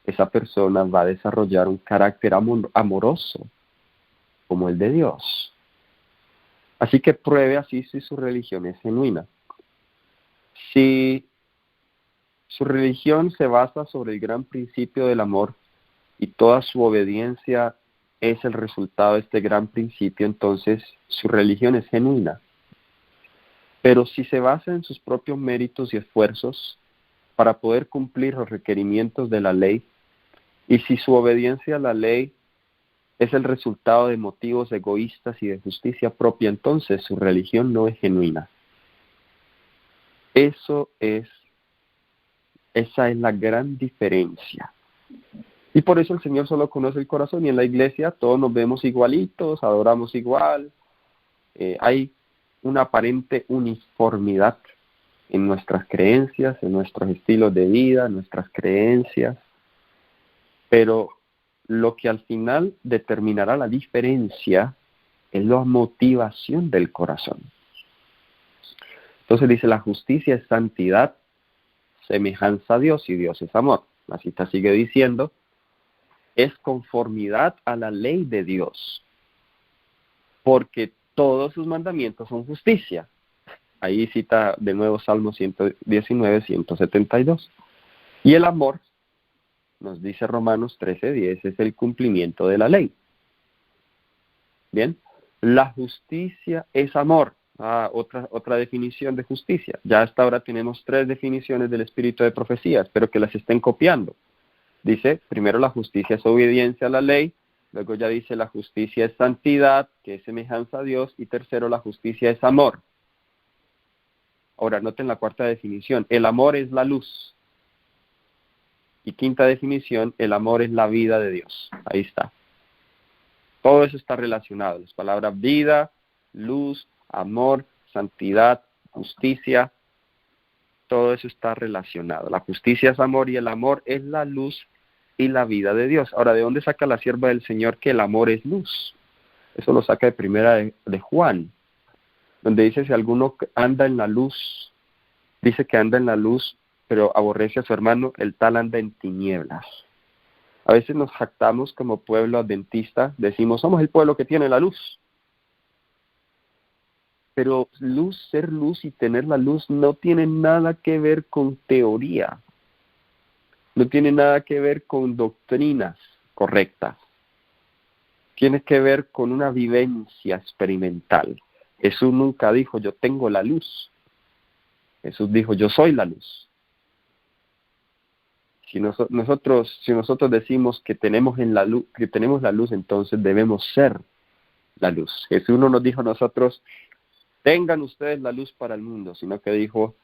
esa persona va a desarrollar un carácter amoroso, como el de Dios. Así que pruebe así si su religión es genuina. Si su religión se basa sobre el gran principio del amor y toda su obediencia es el resultado de este gran principio, entonces su religión es genuina. Pero si se basa en sus propios méritos y esfuerzos para poder cumplir los requerimientos de la ley, y si su obediencia a la ley es el resultado de motivos egoístas y de justicia propia, entonces su religión no es genuina. Esa es la gran diferencia. Y por eso el Señor solo conoce el corazón, y en la iglesia todos nos vemos igualitos, adoramos igual, hay una aparente uniformidad en nuestras creencias, en nuestros estilos de vida, en nuestras creencias, pero lo que al final determinará la diferencia es la motivación del corazón. Entonces dice, la justicia es santidad, semejanza a Dios, y Dios es amor. La cita sigue diciendo, es conformidad a la ley de Dios, porque todos sus mandamientos son justicia. Ahí cita de nuevo Salmo 119, 172. Y el amor, nos dice Romanos 13:10, es el cumplimiento de la ley. Bien, la justicia es amor. Otra definición de justicia. Ya hasta ahora tenemos 3 definiciones del espíritu de profecía, espero que las estén copiando. Dice, primero la justicia es obediencia a la ley, luego ya dice la justicia es santidad, que es semejanza a Dios, y tercero la justicia es amor. Ahora noten la cuarta definición, el amor es la luz. Y quinta definición, el amor es la vida de Dios. Ahí está. Todo eso está relacionado. Las palabras vida, luz, amor, santidad, justicia, todo eso está relacionado. La justicia es amor y el amor es la luz y la vida de Dios. Ahora, ¿de dónde saca la sierva del Señor que el amor es luz? Eso lo saca de primera de Juan, donde dice, si alguno anda en la luz, dice que anda en la luz, pero aborrece a su hermano, el tal anda en tinieblas. A veces nos jactamos como pueblo adventista, decimos, somos el pueblo que tiene la luz. Pero ser luz y tener la luz no tiene nada que ver con teoría. No tiene nada que ver con doctrinas correctas. Tiene que ver con una vivencia experimental. Jesús nunca dijo, yo tengo la luz. Jesús dijo, yo soy la luz. Si nosotros decimos que tenemos la luz, entonces debemos ser la luz. Jesús no nos dijo a nosotros, tengan ustedes la luz para el mundo, sino que dijo,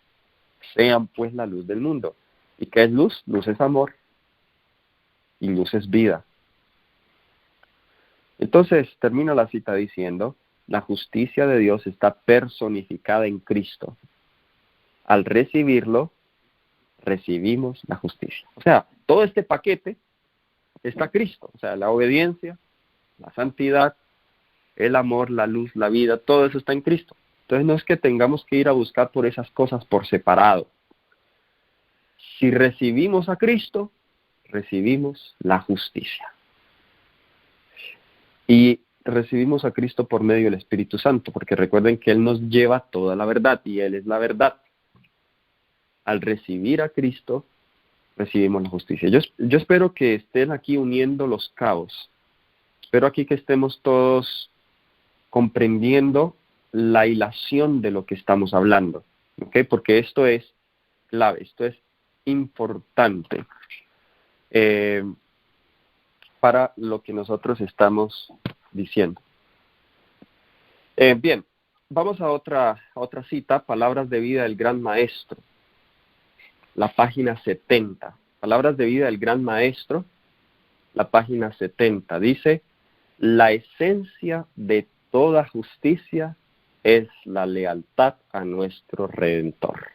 sean pues la luz del mundo. ¿Y qué es luz? Luz es amor y luz es vida. Entonces termina la cita diciendo, la justicia de Dios está personificada en Cristo. Al recibirlo, recibimos la justicia. O sea, todo este paquete está Cristo. O sea, la obediencia, la santidad, el amor, la luz, la vida, todo eso está en Cristo. Entonces no es que tengamos que ir a buscar por esas cosas por separado. Si recibimos a Cristo, recibimos la justicia. Y recibimos a Cristo por medio del Espíritu Santo, porque recuerden que Él nos lleva toda la verdad y Él es la verdad. Al recibir a Cristo, recibimos la justicia. Yo espero que estén aquí uniendo los cabos. Espero aquí que estemos todos comprendiendo la hilación de lo que estamos hablando, ¿ok? Porque esto es clave, esto es importante para lo que nosotros estamos diciendo. Bien, vamos a otra cita, Palabras de vida del Gran Maestro, la página 70. Palabras de vida del Gran Maestro, la página 70. Dice, la esencia de toda justicia es la lealtad a nuestro Redentor.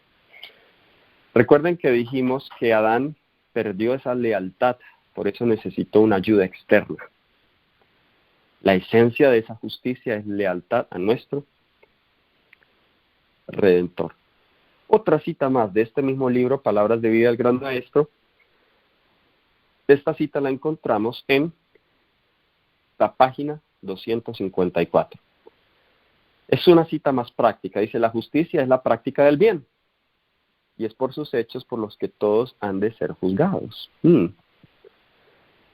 Recuerden que dijimos que Adán perdió esa lealtad, por eso necesitó una ayuda externa. La esencia de esa justicia es lealtad a nuestro Redentor. Otra cita más de este mismo libro, Palabras de vida del Gran Maestro. Esta cita la encontramos en la página 254. Es una cita más práctica. Dice, la justicia es la práctica del bien, y es por sus hechos por los que todos han de ser juzgados.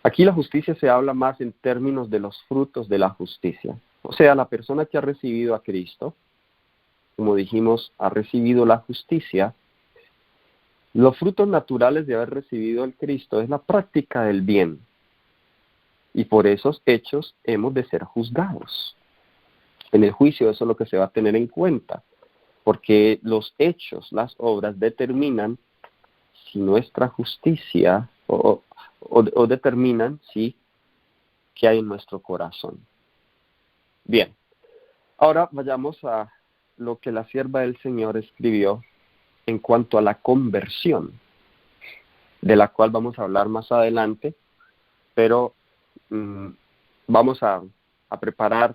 Aquí la justicia se habla más en términos de los frutos de la justicia. O sea, la persona que ha recibido a Cristo, como dijimos, ha recibido la justicia. Los frutos naturales de haber recibido al Cristo es la práctica del bien. Y por esos hechos hemos de ser juzgados. En el juicio eso es lo que se va a tener en cuenta. Porque los hechos, las obras, determinan si nuestra justicia o determinan si qué hay en nuestro corazón. Bien, ahora vayamos a lo que la sierva del Señor escribió en cuanto a la conversión, de la cual vamos a hablar más adelante, pero vamos a preparar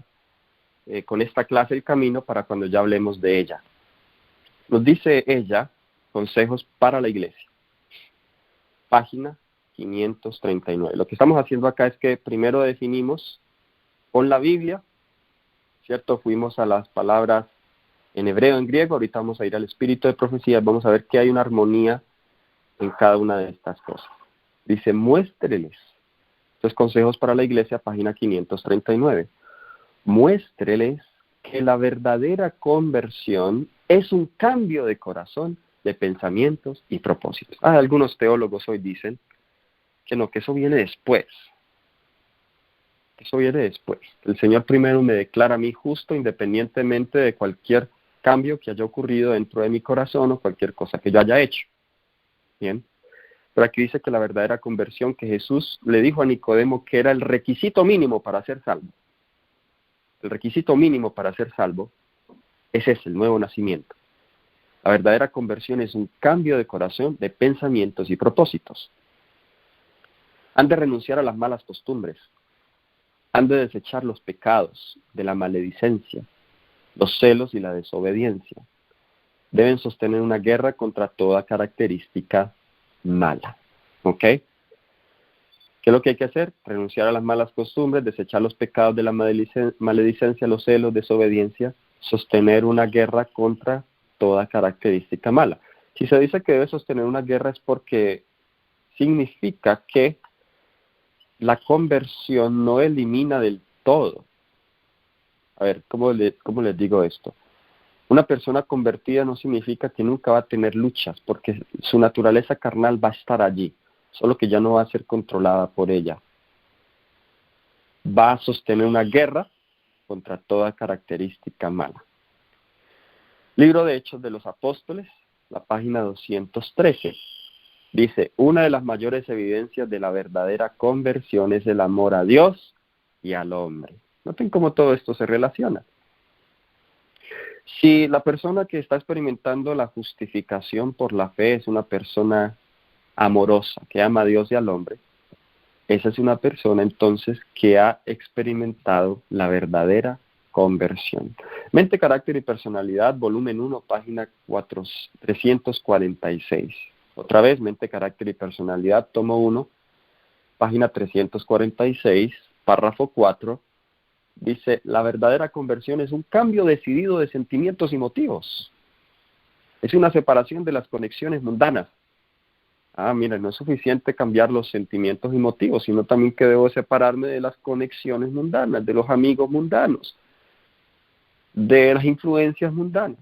con esta clase el camino para cuando ya hablemos de ella. Nos dice ella, consejos para la iglesia, página 539. Lo que estamos haciendo acá es que primero definimos con la Biblia, ¿cierto? Fuimos a las palabras en hebreo, en griego, ahorita vamos a ir al espíritu de profecía, vamos a ver que hay una armonía en cada una de estas cosas. Dice, muéstreles. Estos consejos para la iglesia, página 539. Muéstreles que la verdadera conversión es un cambio de corazón, de pensamientos y propósitos. Algunos teólogos hoy dicen que no, que eso viene después. Eso viene después. El Señor primero me declara a mí justo independientemente de cualquier cambio que haya ocurrido dentro de mi corazón o cualquier cosa que yo haya hecho. Bien. Pero aquí dice que la verdadera conversión que Jesús le dijo a Nicodemo que era el requisito mínimo para ser salvo. El requisito mínimo para ser salvo ese es el nuevo nacimiento. La verdadera conversión es un cambio de corazón, de pensamientos y propósitos. Han de renunciar a las malas costumbres. Han de desechar los pecados de la maledicencia, los celos y la desobediencia. Deben sostener una guerra contra toda característica mala. ¿Ok? ¿Qué es lo que hay que hacer? Renunciar a las malas costumbres, desechar los pecados de la maledicencia, los celos, desobediencia, sostener una guerra contra toda característica mala. Si se dice que debe sostener una guerra es porque significa que la conversión no elimina del todo. A ver, ¿cómo les digo esto? Una persona convertida no significa que nunca va a tener luchas, porque su naturaleza carnal va a estar allí, solo que ya no va a ser controlada por ella. Va a sostener una guerra contra toda característica mala. Libro de Hechos de los Apóstoles, la página 213. Dice, una de las mayores evidencias de la verdadera conversión es el amor a Dios y al hombre. Noten cómo todo esto se relaciona. Si la persona que está experimentando la justificación por la fe es una persona amorosa, que ama a Dios y al hombre, esa es una persona entonces que ha experimentado la verdadera conversión. Mente, carácter y personalidad, volumen 1, página 346. Otra vez, mente, carácter y personalidad, tomo 1, página 346, párrafo 4, dice, la verdadera conversión es un cambio decidido de sentimientos y motivos. Es una separación de las conexiones mundanas. Mira, no es suficiente cambiar los sentimientos y motivos, sino también que debo separarme de las conexiones mundanas, de los amigos mundanos, de las influencias mundanas.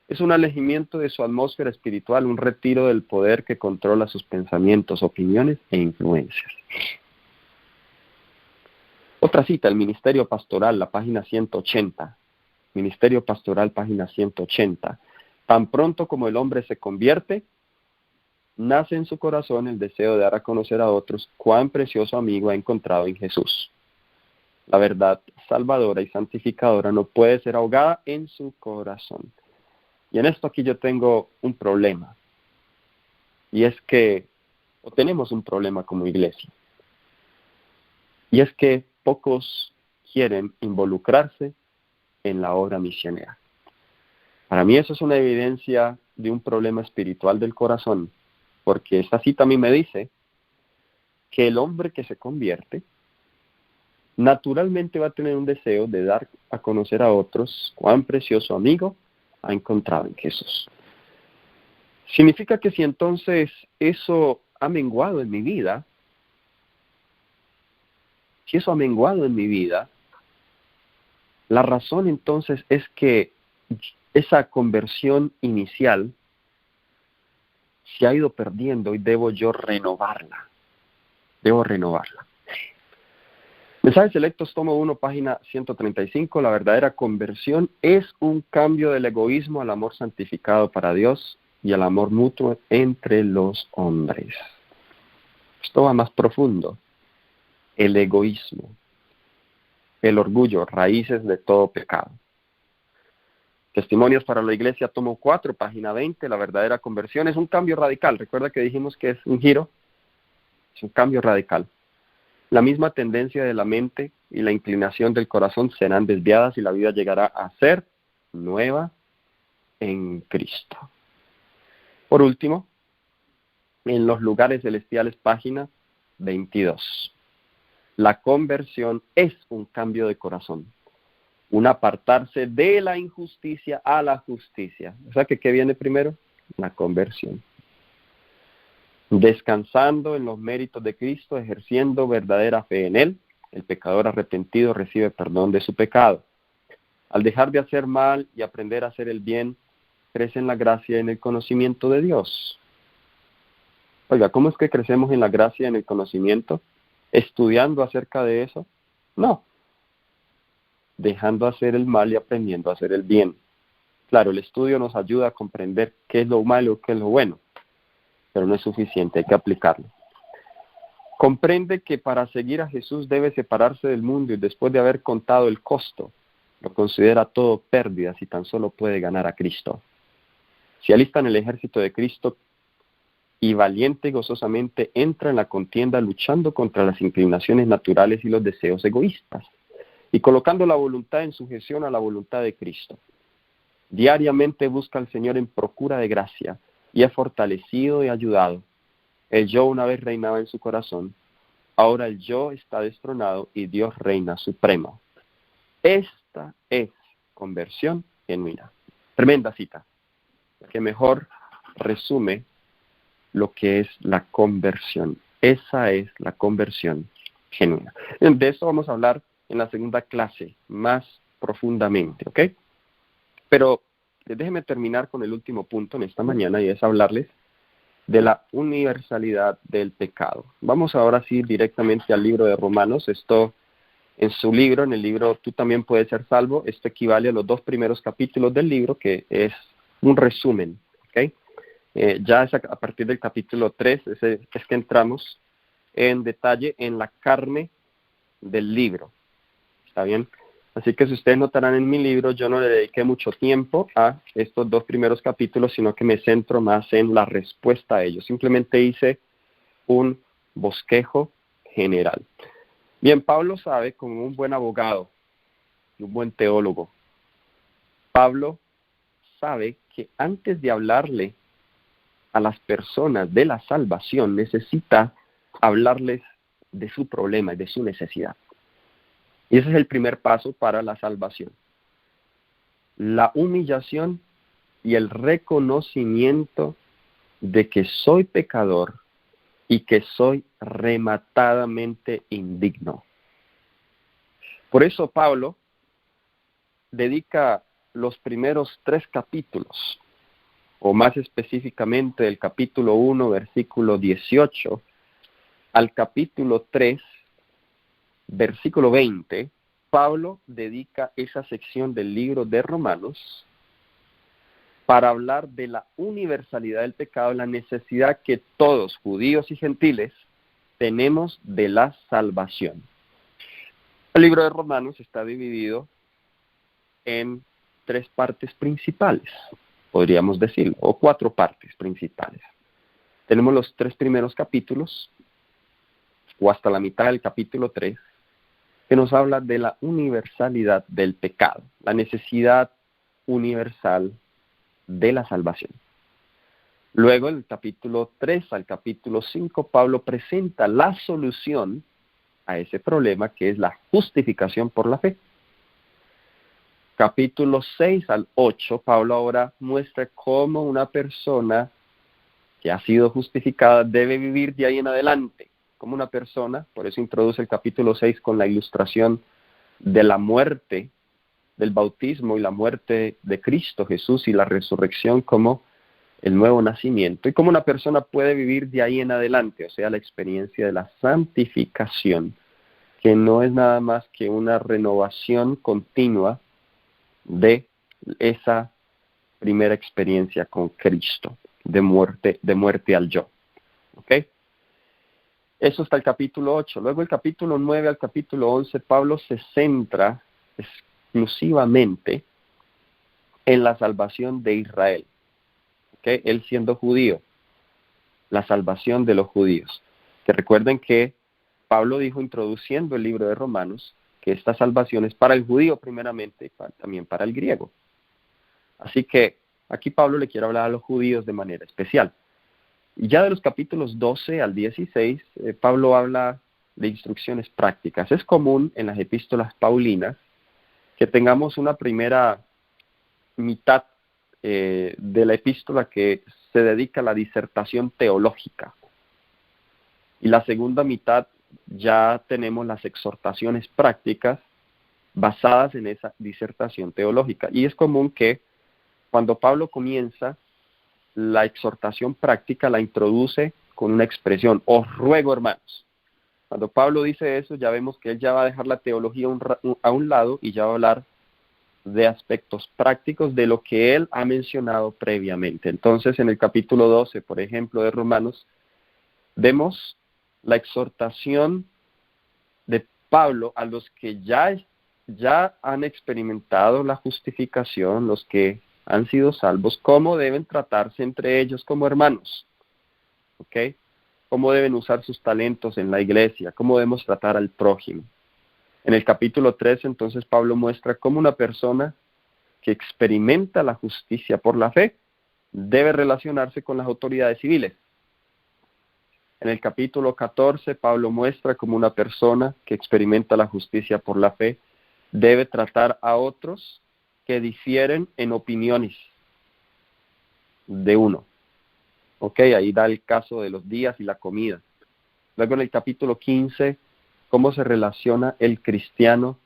Es un alejamiento de su atmósfera espiritual, un retiro del poder que controla sus pensamientos, opiniones e influencias. Otra cita, el Ministerio Pastoral, la página 180. Ministerio Pastoral, página 180. Tan pronto como el hombre se convierte, nace en su corazón el deseo de dar a conocer a otros cuán precioso amigo ha encontrado en Jesús. La verdad salvadora y santificadora no puede ser ahogada en su corazón. Y en esto aquí yo tengo un problema. Y es que, o tenemos un problema como iglesia. Y es que pocos quieren involucrarse en la obra misionera. Para mí eso es una evidencia de un problema espiritual del corazón, porque esta cita a mí me dice que el hombre que se convierte naturalmente va a tener un deseo de dar a conocer a otros cuán precioso amigo ha encontrado en Jesús. Significa que si entonces eso ha menguado en mi vida, la razón entonces es que esa conversión inicial se ha ido perdiendo y debo yo renovarla. Mensajes Selectos, tomo 1, página 135. La verdadera conversión es un cambio del egoísmo al amor santificado para Dios y al amor mutuo entre los hombres. Esto va más profundo. El egoísmo, el orgullo, raíces de todo pecado. Testimonios para la Iglesia, tomo 4, página 20. La verdadera conversión es un cambio radical. Recuerda que dijimos que es un giro, es un cambio radical. La misma tendencia de la mente y la inclinación del corazón serán desviadas y la vida llegará a ser nueva en Cristo. Por último, en los lugares celestiales, página 22. La conversión es un cambio de corazón, un apartarse de la injusticia a la justicia. O sea que, ¿qué viene primero? La conversión. Descansando en los méritos de Cristo, ejerciendo verdadera fe en Él, el pecador arrepentido recibe perdón de su pecado. Al dejar de hacer mal y aprender a hacer el bien, crece en la gracia y en el conocimiento de Dios. Oiga, ¿cómo es que crecemos en la gracia y en el conocimiento? ¿Estudiando acerca de eso? No. Dejando hacer el mal y aprendiendo a hacer el bien. Claro, el estudio nos ayuda a comprender qué es lo malo y qué es lo bueno, pero no es suficiente, hay que aplicarlo. Comprende que para seguir a Jesús debe separarse del mundo y después de haber contado el costo, lo considera todo pérdida si tan solo puede ganar a Cristo. Se alista en el ejército de Cristo y valiente y gozosamente entra en la contienda luchando contra las inclinaciones naturales y los deseos egoístas y colocando la voluntad en sujeción a la voluntad de Cristo. Diariamente busca al Señor en procura de gracia y es fortalecido y ayudado. El yo una vez reinaba en su corazón, ahora el yo está destronado y Dios reina supremo. Esta es conversión genuina. Tremenda cita, que mejor resume lo que es la conversión. Esa es la conversión genuina. De eso vamos a hablar en la segunda clase, más profundamente, ¿ok? Pero déjenme terminar con el último punto en esta mañana y es hablarles de la universalidad del pecado. Vamos ahora sí directamente al libro de Romanos. Esto en su libro, en el libro Tú también puedes ser salvo, esto equivale a los 2 primeros capítulos del libro, que es un resumen, ¿ok? Ya es a partir del capítulo 3, es que entramos en detalle en la carne del libro. ¿Está bien? Así que si ustedes notarán en mi libro, yo no le dediqué mucho tiempo a estos 2 primeros capítulos, sino que me centro más en la respuesta a ellos. Simplemente hice un bosquejo general. Bien, Pablo sabe, como un buen abogado y un buen teólogo, Pablo sabe que antes de hablarle a las personas de la salvación, necesita hablarles de su problema y de su necesidad. Y ese es el primer paso para la salvación. La humillación y el reconocimiento de que soy pecador y que soy rematadamente indigno. Por eso Pablo dedica los primeros 3 capítulos, o más específicamente el capítulo 1, versículo 18, al capítulo 3, versículo 20, Pablo dedica esa sección del libro de Romanos para hablar de la universalidad del pecado, la necesidad que todos, judíos y gentiles, tenemos de la salvación. El libro de Romanos está dividido en 3 partes principales, podríamos decirlo, o 4 partes principales. Tenemos los 3 primeros capítulos, o hasta la mitad del capítulo 3, que nos habla de la universalidad del pecado, la necesidad universal de la salvación. Luego, el capítulo 3 al capítulo 5, Pablo presenta la solución a ese problema, que es la justificación por la fe. Capítulo 6 al 8, Pablo ahora muestra cómo una persona que ha sido justificada debe vivir de ahí en adelante. Como una persona, por eso introduce el capítulo 6 con la ilustración de la muerte, del bautismo y la muerte de Cristo Jesús y la resurrección como el nuevo nacimiento, y cómo una persona puede vivir de ahí en adelante, o sea, la experiencia de la santificación, que no es nada más que una renovación continua de esa primera experiencia con Cristo, de muerte al yo. ¿Ok? Eso está el capítulo 8. Luego el capítulo 9 al capítulo 11, Pablo se centra exclusivamente en la salvación de Israel. ¿Okay? Él siendo judío, la salvación de los judíos. Que recuerden que Pablo dijo, introduciendo el libro de Romanos, que esta salvación es para el judío primeramente y también para el griego. Así que aquí Pablo le quiere hablar a los judíos de manera especial. Y ya de los capítulos 12 al 16, Pablo habla de instrucciones prácticas. Es común en las epístolas paulinas que tengamos una primera mitad de la epístola que se dedica a la disertación teológica. Y la segunda mitad ya tenemos las exhortaciones prácticas basadas en esa disertación teológica. Y es común que cuando Pablo comienza la exhortación práctica, la introduce con una expresión, os ruego, hermanos. Cuando Pablo dice eso, ya vemos que él ya va a dejar la teología a un lado y ya va a hablar de aspectos prácticos de lo que él ha mencionado previamente. Entonces, en el capítulo 12, por ejemplo, de Romanos, vemos la exhortación de Pablo a los que ya han experimentado la justificación, los que han sido salvos, cómo deben tratarse entre ellos como hermanos, ¿ok? Cómo deben usar sus talentos en la iglesia, cómo debemos tratar al prójimo. En el capítulo 13, entonces, Pablo muestra cómo una persona que experimenta la justicia por la fe debe relacionarse con las autoridades civiles. En el capítulo 14, Pablo muestra cómo una persona que experimenta la justicia por la fe debe tratar a otros que difieren en opiniones de uno. Ok, ahí da el caso de los días y la comida. Luego en el capítulo 15, cómo se relaciona el cristiano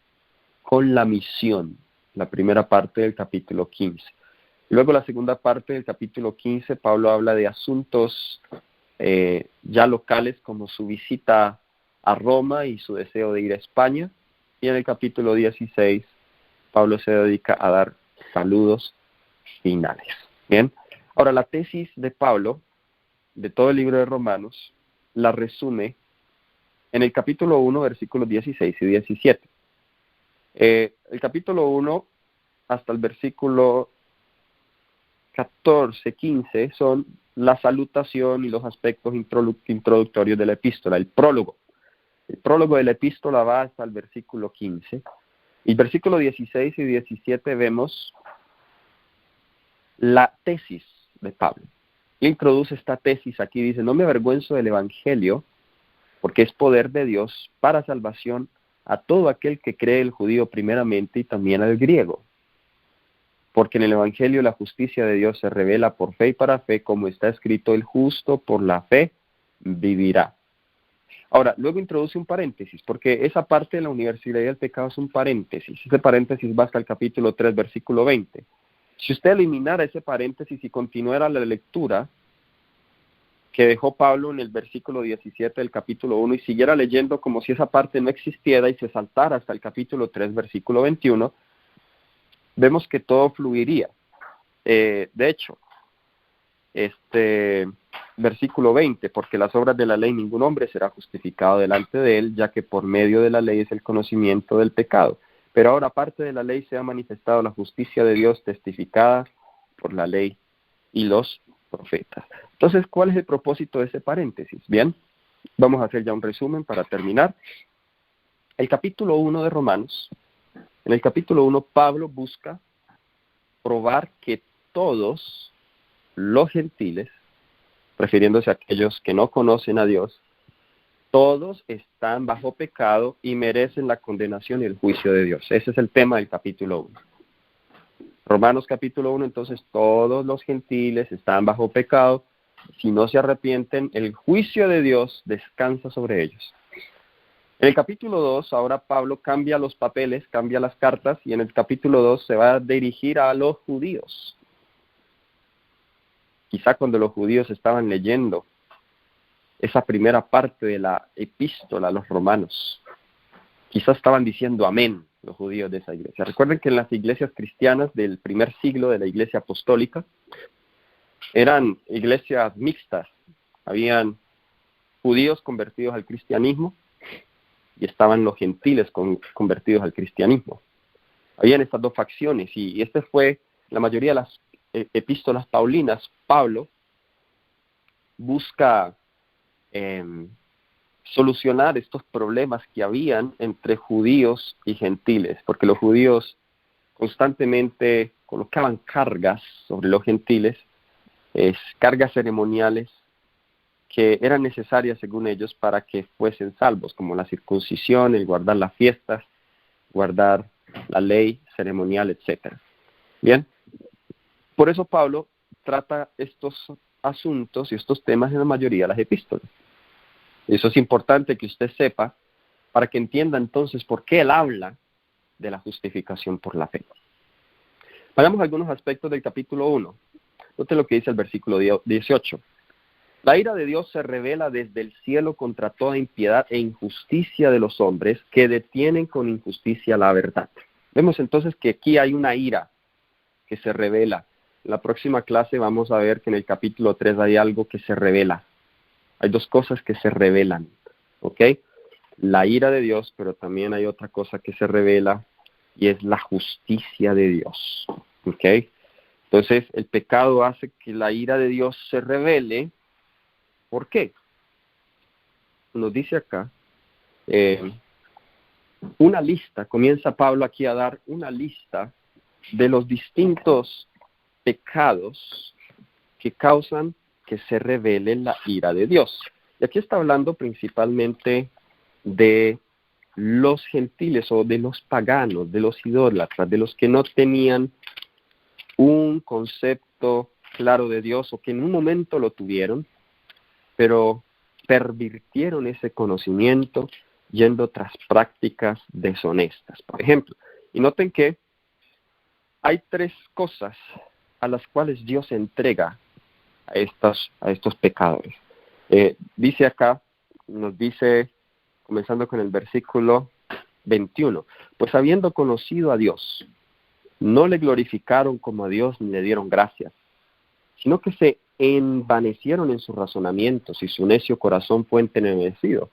con la misión, la primera parte del capítulo 15. Luego la segunda parte del capítulo 15, Pablo habla de asuntos ya locales como su visita a Roma y su deseo de ir a España. Y en el capítulo 16, Pablo se dedica a dar saludos finales. Bien, ahora la tesis de Pablo, de todo el libro de Romanos, la resume en el capítulo 1, versículos 16 y 17. El capítulo 1 hasta el versículo 14, 15 son la salutación y los aspectos introductorios de la epístola, el prólogo. El prólogo de la epístola va hasta el versículo 15. Y versículo 16 y 17 vemos la tesis de Pablo. Él introduce esta tesis aquí, dice, no me avergüenzo del evangelio, porque es poder de Dios para salvación a todo aquel que cree, el judío primeramente y también al griego. Porque en el evangelio la justicia de Dios se revela por fe y para fe, como está escrito, el justo por la fe vivirá. Ahora, luego introduce un paréntesis, porque esa parte de la universalidad del pecado es un paréntesis. Ese paréntesis va hasta el capítulo 3, versículo 20. Si usted eliminara ese paréntesis y continuara la lectura, que dejó Pablo en el versículo 17 del capítulo 1 y siguiera leyendo como si esa parte no existiera y se saltara hasta el capítulo 3, versículo 21, vemos que todo fluiría. De hecho, versículo 20, porque las obras de la ley ningún hombre será justificado delante de él, ya que por medio de la ley es el conocimiento del pecado. Pero ahora aparte de la ley se ha manifestado la justicia de Dios testificada por la ley y los profetas. Entonces, ¿cuál es el propósito de ese paréntesis? Bien, vamos a hacer ya un resumen para terminar. El capítulo 1 de Romanos, en el capítulo 1 Pablo busca probar que todos los gentiles, refiriéndose a aquellos que no conocen a Dios, todos están bajo pecado y merecen la condenación y el juicio de Dios. Ese es el tema del capítulo 1. Romanos capítulo 1, entonces todos los gentiles están bajo pecado. Si no se arrepienten, el juicio de Dios descansa sobre ellos. En el capítulo 2, ahora Pablo cambia los papeles, cambia las cartas, y en el capítulo 2 se va a dirigir a los judíos. Quizá cuando los judíos estaban leyendo esa primera parte de la epístola a los romanos, quizás estaban diciendo amén los judíos de esa iglesia. Recuerden que en las iglesias cristianas del primer siglo de la iglesia apostólica eran iglesias mixtas. Habían judíos convertidos al cristianismo y estaban los gentiles convertidos al cristianismo. Habían estas dos facciones y esta fue la mayoría de las epístolas paulinas. Pablo busca solucionar estos problemas que habían entre judíos y gentiles, porque los judíos constantemente colocaban cargas sobre los gentiles, cargas ceremoniales que eran necesarias según ellos para que fuesen salvos, como la circuncisión, el guardar las fiestas, guardar la ley ceremonial, etc. Bien, por eso Pablo trata estos asuntos y estos temas en la mayoría de las epístolas. Eso es importante que usted sepa para que entienda entonces por qué él habla de la justificación por la fe. Veamos algunos aspectos del capítulo 1. Note lo que dice el versículo 18. La ira de Dios se revela desde el cielo contra toda impiedad e injusticia de los hombres que detienen con injusticia la verdad. Vemos entonces que aquí hay una ira que se revela. En la próxima clase vamos a ver que en el capítulo 3 hay algo que se revela. Hay dos cosas que se revelan, ¿ok? La ira de Dios, pero también hay otra cosa que se revela y es la justicia de Dios, ¿ok? Entonces, el pecado hace que la ira de Dios se revele. ¿Por qué? Nos dice acá una lista, comienza Pablo aquí a dar una lista de los distintos pecados que causan que se revele la ira de Dios. Y aquí está hablando principalmente de los gentiles o de los paganos, de los idólatras, de los que no tenían un concepto claro de Dios o que en un momento lo tuvieron, pero pervirtieron ese conocimiento yendo tras prácticas deshonestas, por ejemplo. Y noten que hay tres cosas a las cuales Dios entrega a estos pecadores. Dice acá, nos dice, comenzando con el versículo 21, pues habiendo conocido a Dios, no le glorificaron como a Dios ni le dieron gracias, sino que se envanecieron en sus razonamientos y su necio corazón fue entenebrecido.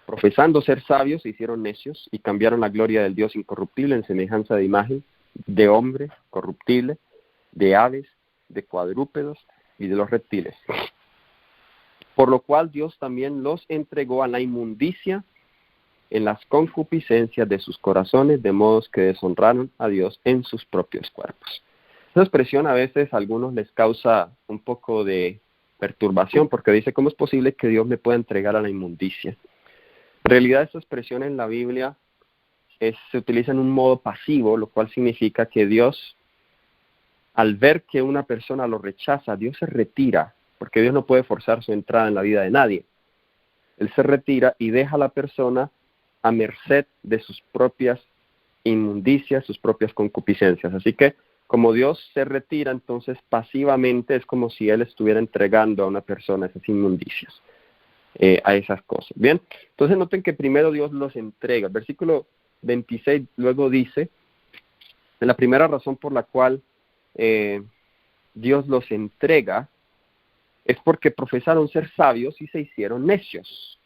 Profesando ser sabios, se hicieron necios y cambiaron la gloria del Dios incorruptible en semejanza de imagen, de hombre corruptible, de aves, de cuadrúpedos y de los reptiles. Por lo cual Dios también los entregó a la inmundicia en las concupiscencias de sus corazones, de modos que deshonraron a Dios en sus propios cuerpos. Esa expresión a veces a algunos les causa un poco de perturbación, porque dice, ¿cómo es posible que Dios me pueda entregar a la inmundicia? En realidad, esta expresión en la Biblia se utiliza en un modo pasivo, lo cual significa que Dios, al ver que una persona lo rechaza, Dios se retira, porque Dios no puede forzar su entrada en la vida de nadie. Él se retira y deja a la persona a merced de sus propias inmundicias, sus propias concupiscencias. Así que Como Dios se retira, entonces pasivamente es como si Él estuviera entregando a una persona esas inmundicias, a esas cosas. Bien, entonces noten que primero Dios los entrega. El versículo 26 luego dice, la primera razón por la cual Dios los entrega es porque profesaron ser sabios y se hicieron necios.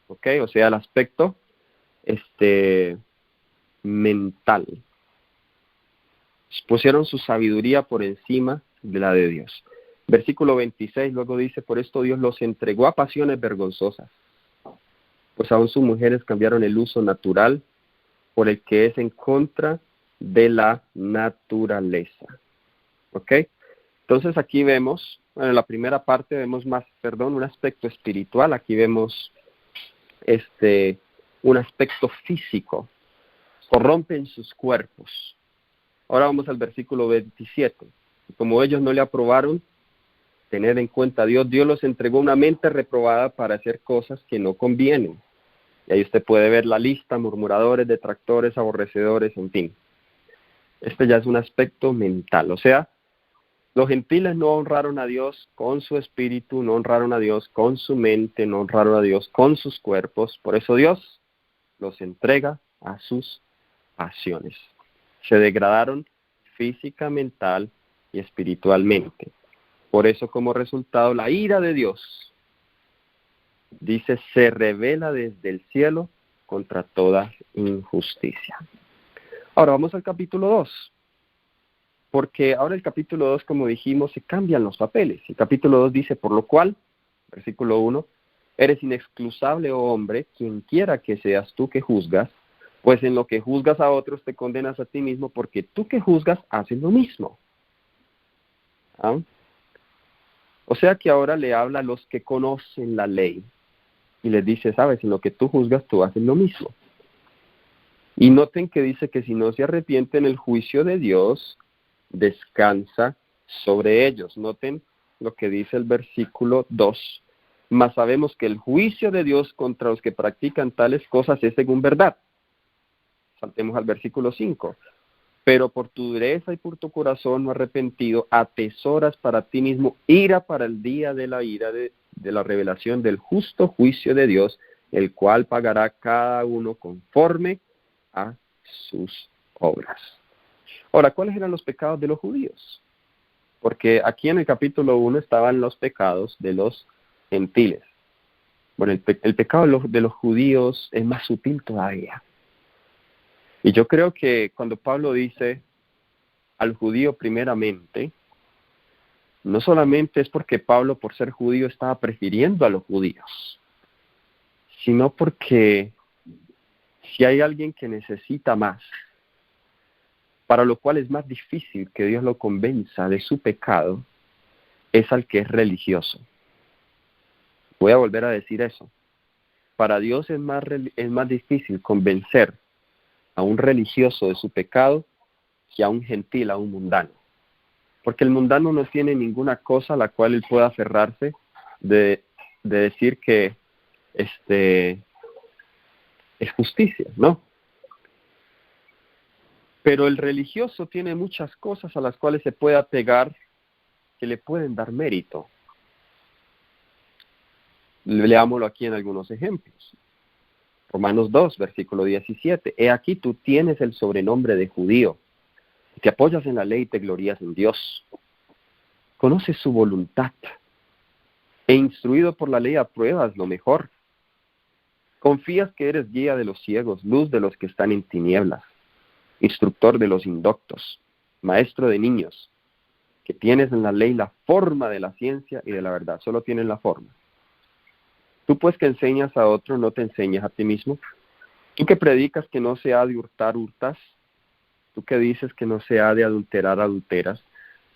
¿Ok? O sea, el aspecto mental. Pusieron su sabiduría por encima de la de Dios. Versículo 26 luego dice, por esto Dios los entregó a pasiones vergonzosas, pues aún sus mujeres cambiaron el uso natural por el que es en contra de la naturaleza. ¿Ok? Entonces aquí vemos, en la primera parte vemos un aspecto espiritual, aquí vemos un aspecto físico, corrompen sus cuerpos. Ahora vamos al versículo 27. Como ellos no le aprobaron tener en cuenta a Dios, Dios los entregó una mente reprobada para hacer cosas que no convienen. Y ahí usted puede ver la lista: murmuradores, detractores, aborrecedores, en fin. Este ya es un aspecto mental. O sea, los gentiles no honraron a Dios con su espíritu, no honraron a Dios con su mente, no honraron a Dios con sus cuerpos. Por eso Dios los entrega a sus pasiones. Se degradaron física, mental y espiritualmente. Por eso, como resultado, la ira de Dios, dice, se revela desde el cielo contra toda injusticia. Ahora vamos al capítulo 2. Porque ahora el capítulo 2, como dijimos, se cambian los papeles. El capítulo 2 dice, por lo cual, versículo 1, eres inexcusable, oh hombre, quien quiera que seas tú que juzgas, pues en lo que juzgas a otros te condenas a ti mismo, porque tú que juzgas haces lo mismo. ¿Ah? O sea que ahora le habla a los que conocen la ley y les dice, sabes, en lo que tú juzgas tú haces lo mismo. Y noten que dice que si no se arrepienten, el juicio de Dios descansa sobre ellos. Noten lo que dice el versículo 2. Mas sabemos que el juicio de Dios contra los que practican tales cosas es según verdad. Saltemos al versículo 5. Pero por tu dureza y por tu corazón no arrepentido, atesoras para ti mismo ira para el día de la ira de la revelación del justo juicio de Dios, el cual pagará cada uno conforme a sus obras. Ahora, ¿cuáles eran los pecados de los judíos? Porque aquí en el capítulo 1 estaban los pecados de los gentiles. Bueno, el pecado de los judíos es más sutil todavía. Y yo creo que cuando Pablo dice al judío primeramente, no solamente es porque Pablo, por ser judío, estaba prefiriendo a los judíos, sino porque si hay alguien que necesita más, para lo cual es más difícil que Dios lo convenza de su pecado, es al que es religioso. Voy a volver a decir eso. Para Dios es más difícil convencer a un religioso de su pecado que a un gentil, a un mundano. Porque el mundano no tiene ninguna cosa a la cual él pueda aferrarse de decir que es justicia, ¿no? Pero el religioso tiene muchas cosas a las cuales se puede apegar que le pueden dar mérito. Leámoslo aquí en algunos ejemplos. Romanos 2, versículo 17. He aquí tú tienes el sobrenombre de judío. Te apoyas en la ley y te glorías en Dios. Conoces su voluntad. E instruido por la ley apruebas lo mejor. Confías que eres guía de los ciegos, luz de los que están en tinieblas, instructor de los indoctos, maestro de niños, que tienes en la ley la forma de la ciencia y de la verdad. Solo tienes la forma. Tú pues que enseñas a otro, no te enseñas a ti mismo. Tú que predicas que no se ha de hurtar, hurtas. Tú que dices que no se ha de adulterar, adulteras.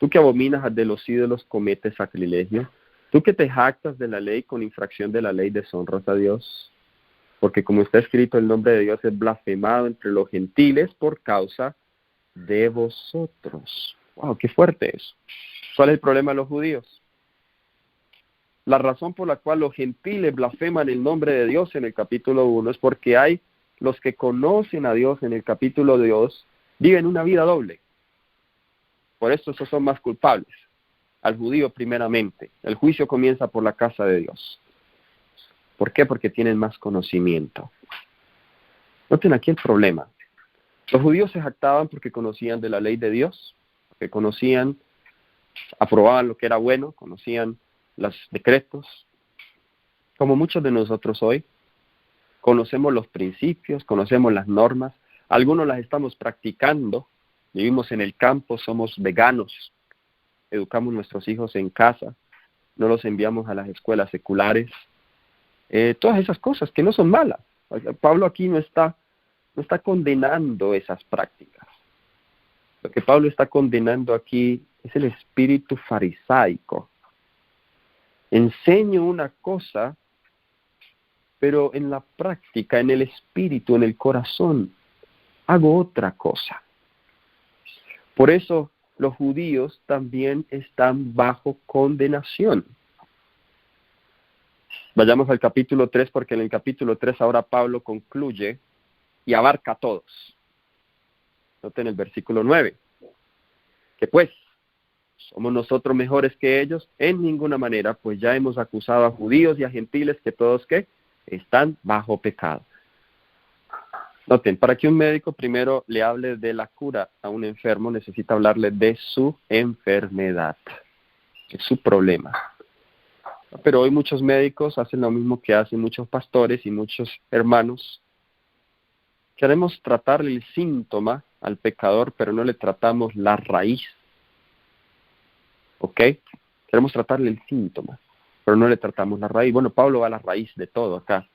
Tú que abominas de los ídolos, cometes sacrilegio. Tú que te jactas de la ley, con infracción de la ley deshonras a Dios. Porque como está escrito, el nombre de Dios es blasfemado entre los gentiles por causa de vosotros. ¡Wow! ¡Qué fuerte eso! ¿Cuál es el problema de los judíos? La razón por la cual los gentiles blasfeman el nombre de Dios en el capítulo 1 es porque hay los que conocen a Dios en el capítulo 2, viven una vida doble. Por eso esos son más culpables. Al judío primeramente. El juicio comienza por la casa de Dios. ¿Por qué? Porque tienen más conocimiento. Noten aquí el problema. Los judíos se jactaban porque conocían de la ley de Dios, porque conocían, aprobaban lo que era bueno, conocían los decretos. Como muchos de nosotros hoy, conocemos los principios, conocemos las normas, algunos las estamos practicando, vivimos en el campo, somos veganos, educamos a nuestros hijos en casa, no los enviamos a las escuelas seculares, todas esas cosas que no son malas. Pablo aquí no está condenando esas prácticas. Lo que Pablo está condenando aquí es el espíritu farisaico. Enseño una cosa, pero en la práctica, en el espíritu, en el corazón, hago otra cosa. Por eso los judíos también están bajo condenación. Vayamos al capítulo 3, porque en el capítulo 3 ahora Pablo concluye y abarca a todos. Noten el versículo 9. Que pues, ¿somos nosotros mejores que ellos? En ninguna manera, pues ya hemos acusado a judíos y a gentiles que todos, ¿qué? Están bajo pecado. Noten, para que un médico primero le hable de la cura a un enfermo, necesita hablarle de su enfermedad, de su problema. Pero hoy muchos médicos hacen lo mismo que hacen muchos pastores y muchos hermanos. Queremos tratar el síntoma al pecador, pero no le tratamos la raíz. ¿Ok? Queremos tratarle el síntoma, pero no le tratamos la raíz. Bueno, Pablo va a la raíz de todo acá,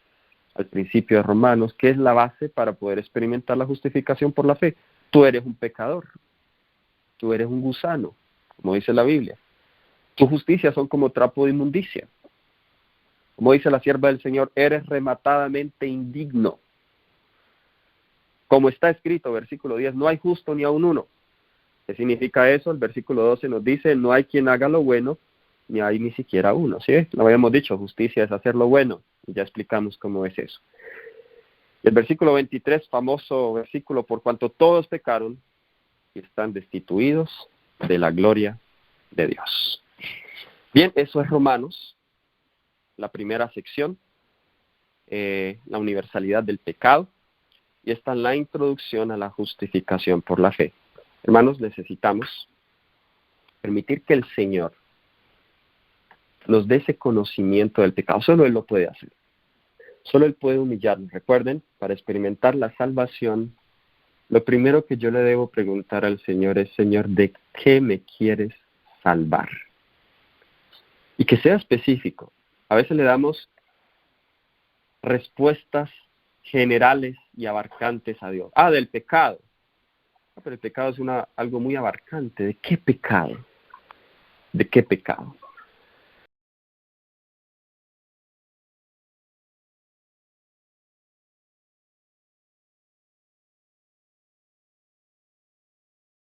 al principio de Romanos, que es la base para poder experimentar la justificación por la fe. Tú eres un pecador, tú eres un gusano, como dice la Biblia. Tu justicia son como trapo de inmundicia. Como dice la sierva del Señor, eres rematadamente indigno. Como está escrito, versículo 10, no hay justo ni aun uno. ¿Qué significa eso? El versículo 12 nos dice, no hay quien haga lo bueno, ni hay ni siquiera uno. ¿Sí? Lo habíamos dicho, justicia es hacer lo bueno, y ya explicamos cómo es eso. El versículo 23, famoso versículo, por cuanto todos pecaron y están destituidos de la gloria de Dios. Bien, eso es Romanos, la primera sección, la universalidad del pecado, y esta es la introducción a la justificación por la fe. Hermanos, necesitamos permitir que el Señor nos dé ese conocimiento del pecado. Solo Él lo puede hacer. Solo Él puede humillarnos. Recuerden, para experimentar la salvación, lo primero que yo le debo preguntar al Señor es, Señor, ¿de qué me quieres salvar? Y que sea específico. A veces le damos respuestas generales y abarcantes a Dios. Del pecado. Pero el pecado es algo muy abarcante. ¿De qué pecado? ¿De qué pecado?